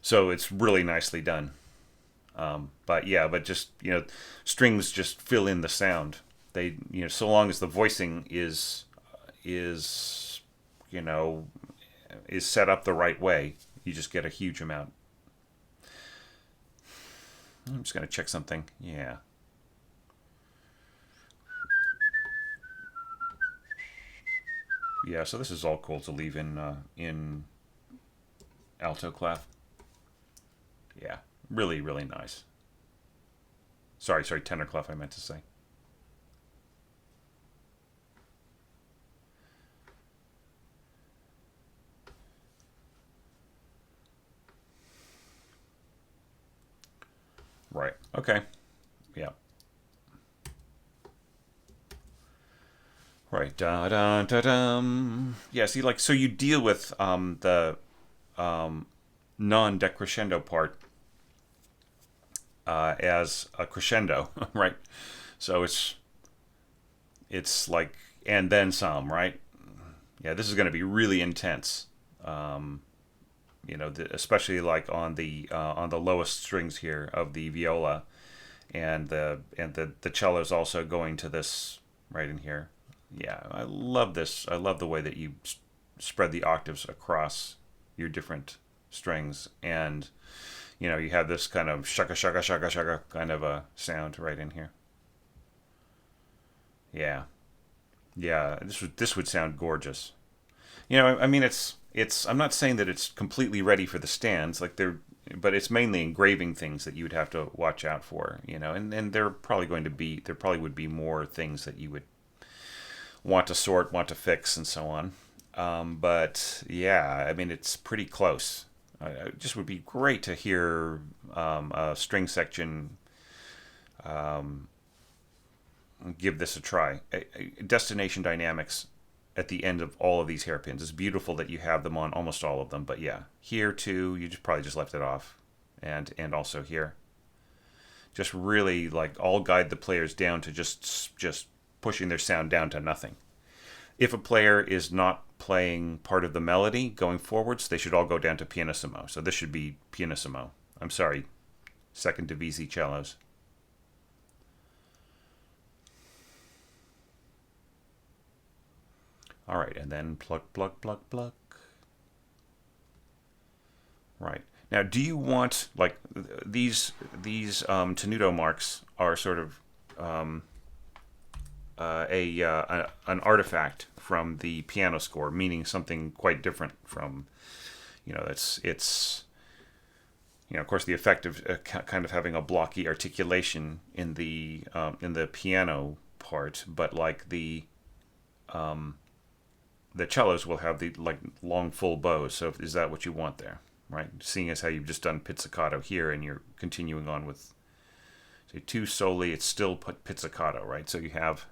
it's really nicely done. But yeah, but just strings just fill in the sound. They so long as the voicing is you know is set up the right way, you just get a huge amount. I'm just gonna check something. Yeah. Yeah, so this is all cool to leave in alto clef. Yeah, really, really nice. Sorry, tenor clef. I meant to say. Right. Okay. Yeah. Right. Da da da dum. Yeah. See, like, so you deal with the non decrescendo part as a crescendo, right? So it's like and then some, right? Yeah, this is going to be really intense. Um, especially like on the lowest strings here of the viola, and the cello is also going to this right in here. Yeah, I love this. I love the way that you spread the octaves across your different strings, and you have this kind of shaka shaka shaka shaka kind of a sound right in here. Yeah, yeah. This would sound gorgeous. I mean, it's. I'm not saying that it's completely ready for the stands, like they're, but it's mainly engraving things that you would have to watch out for. And there probably would be more things that you would want to sort, want to fix, and so on. But yeah, I mean, it's pretty close. It just would be great to hear a string section give this a try. Destination dynamics at the end of all of these hairpins. It's beautiful that you have them on almost all of them, but yeah, here too, you probably just left it off, and also here. Just really like all guide the players down to just pushing their sound down to nothing. If a player is not playing part of the melody going forwards, they should all go down to pianissimo. So this should be pianissimo. I'm sorry, second divisi cellos. All right, and then pluck, pluck, pluck, pluck. Right. Now, do you want like these tenuto marks are sort of an artifact from the piano score, meaning something quite different from it's of course the effect of kind of having a blocky articulation in the piano part, but like the cellos will have the like long full bows. So is that what you want there? Right, seeing as how you've just done pizzicato here, and you're continuing on with say two soli, it's still pizzicato, right? So you have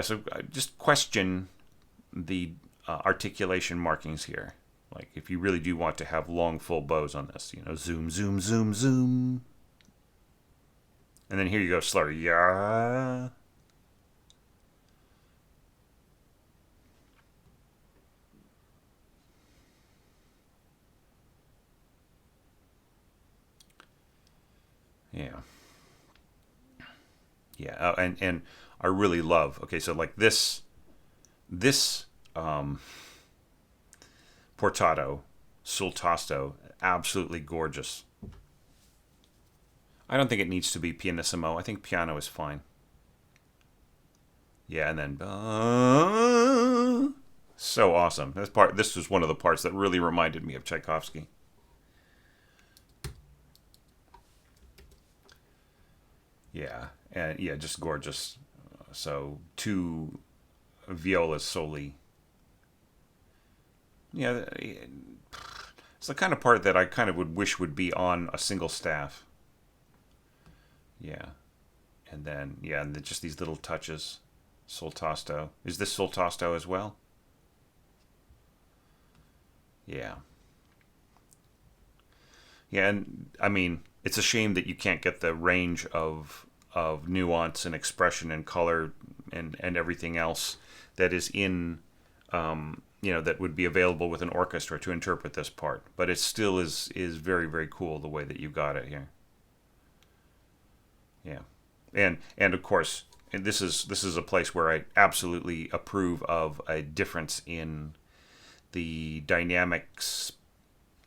so just question the articulation markings here. Like if you really do want to have long full bows on this, zoom, zoom, zoom, zoom, and then here you go slower, yeah. Yeah. Yeah. And I really love. Okay, so like this portato sul tasto, absolutely gorgeous. I don't think it needs to be pianissimo. I think piano is fine. Yeah, and then so awesome. This was one of the parts that really reminded me of Tchaikovsky. Yeah, and yeah, just gorgeous. So two violas solely. Yeah, it's the kind of part that I kind of would wish would be on a single staff. Yeah, and then and then just these little touches. Soltasto. Is this Soltasto as well? Yeah. Yeah, and I mean, it's a shame that you can't get the range of nuance and expression and color and everything else that is in that would be available with an orchestra to interpret this part. But it still is very very cool the way that you got it here. Yeah, and of course, and this is a place where I absolutely approve of a difference in the dynamics,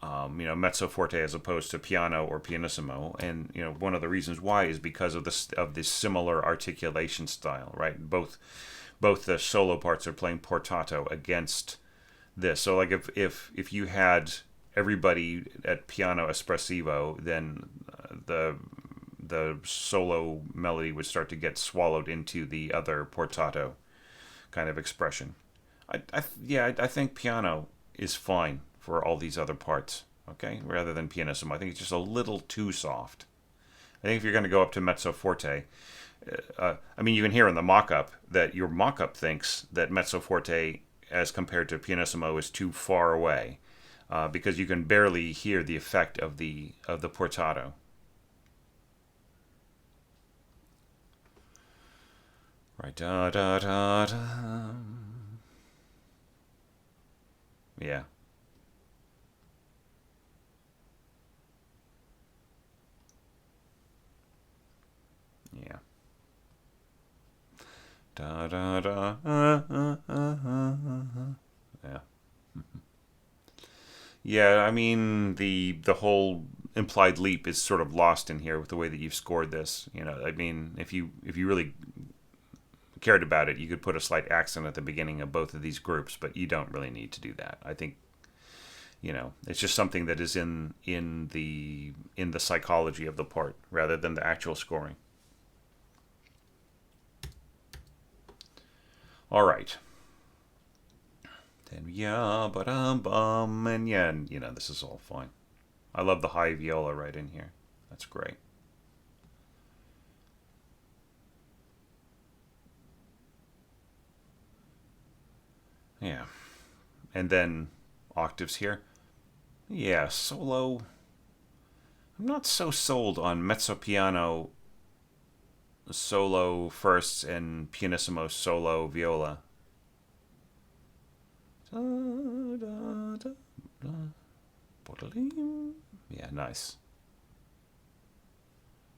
mezzo forte as opposed to piano or pianissimo. And one of the reasons why is because of this similar articulation style, right? Both the solo parts are playing portato against this. So like if you had everybody at piano espressivo, then the solo melody would start to get swallowed into the other portato kind of expression. I think piano is fine for all these other parts, okay, rather than pianissimo. I think it's just a little too soft. I think if you're going to go up to mezzo forte, I mean, you can hear in the mock-up that your mock-up thinks that mezzo forte, as compared to pianissimo, is too far away, because you can barely hear the effect of the portato. Right, da da da da. Yeah. Yeah. Da da da. Yeah. Yeah, I mean the whole implied leap is sort of lost in here with the way that you've scored this. You know, I mean, if you really cared about it, you could put a slight accent at the beginning of both of these groups, but you don't really need to do that. I think it's just something that is in the psychology of the part rather than the actual scoring. All right. Then yeah, but bum, and yeah, and, this is all fine. I love the high viola right in here. That's great. Yeah, and then octaves here. Yeah, solo. I'm not so sold on mezzo piano solo firsts and pianissimo solo viola. Yeah, nice.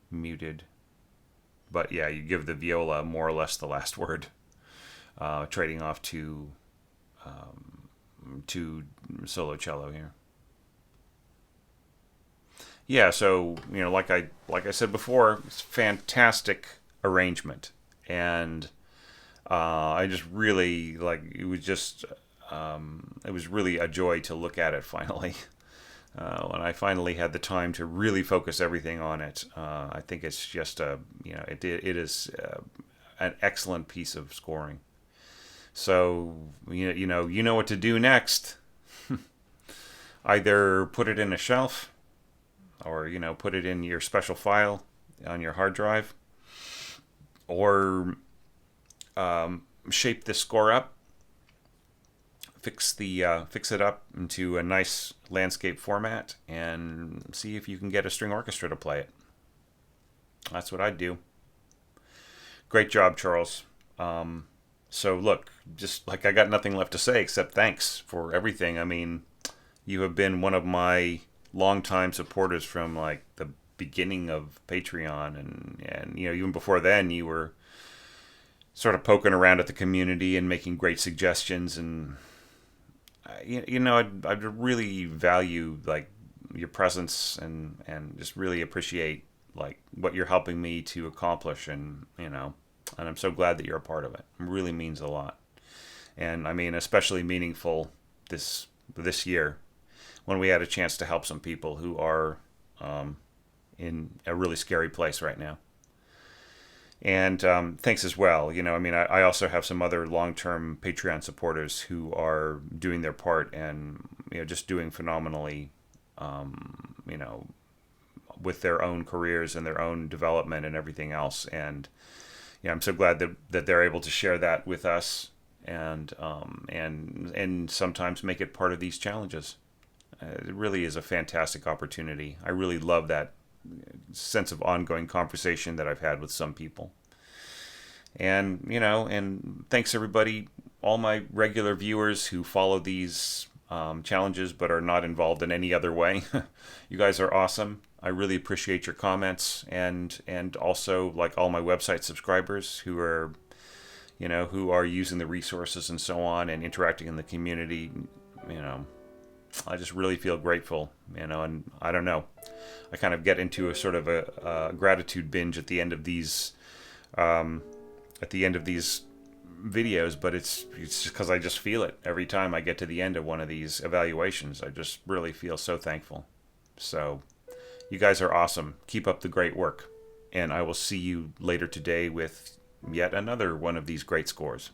Muted. But yeah, you give the viola more or less the last word, trading off to solo cello here. Yeah, so like I said before, it's fantastic arrangement, and I just really like it was really a joy to look at it finally. When I finally had the time to really focus everything on it, I think it's just it is an excellent piece of scoring. So you know what to do next. Either put it in a shelf, or put it in your special file on your hard drive, or shape this score up, fix it up into a nice landscape format, and see if you can get a string orchestra to play it. That's what I'd do. Great job, Charles. So look, just like I got nothing left to say except thanks for everything. I mean, you have been one of my longtime supporters from like the beginning of Patreon, and even before then you were sort of poking around at the community and making great suggestions, and I'd really value like your presence, and just really appreciate like what you're helping me to accomplish, and I'm so glad that you're a part of it. It really means a lot, and I mean especially meaningful this year when we had a chance to help some people who are in a really scary place right now. And thanks as well. I mean, I also have some other long-term Patreon supporters who are doing their part, and just doing phenomenally, you know, with their own careers and their own development and everything else. And I'm so glad that they're able to share that with us, and sometimes make it part of these challenges. It really is a fantastic opportunity. I really love that sense of ongoing conversation that I've had with some people. And thanks everybody, all my regular viewers who follow these challenges but are not involved in any other way. You guys are awesome. I really appreciate your comments, and also like all my website subscribers who are using the resources and so on and interacting in the community. I just really feel grateful, and I don't know. I kind of get into a sort of a gratitude binge at the end of these videos, but it's just because I just feel it every time I get to the end of one of these evaluations. I just really feel so thankful. So you guys are awesome. Keep up the great work, and I will see you later today with yet another one of these great scores.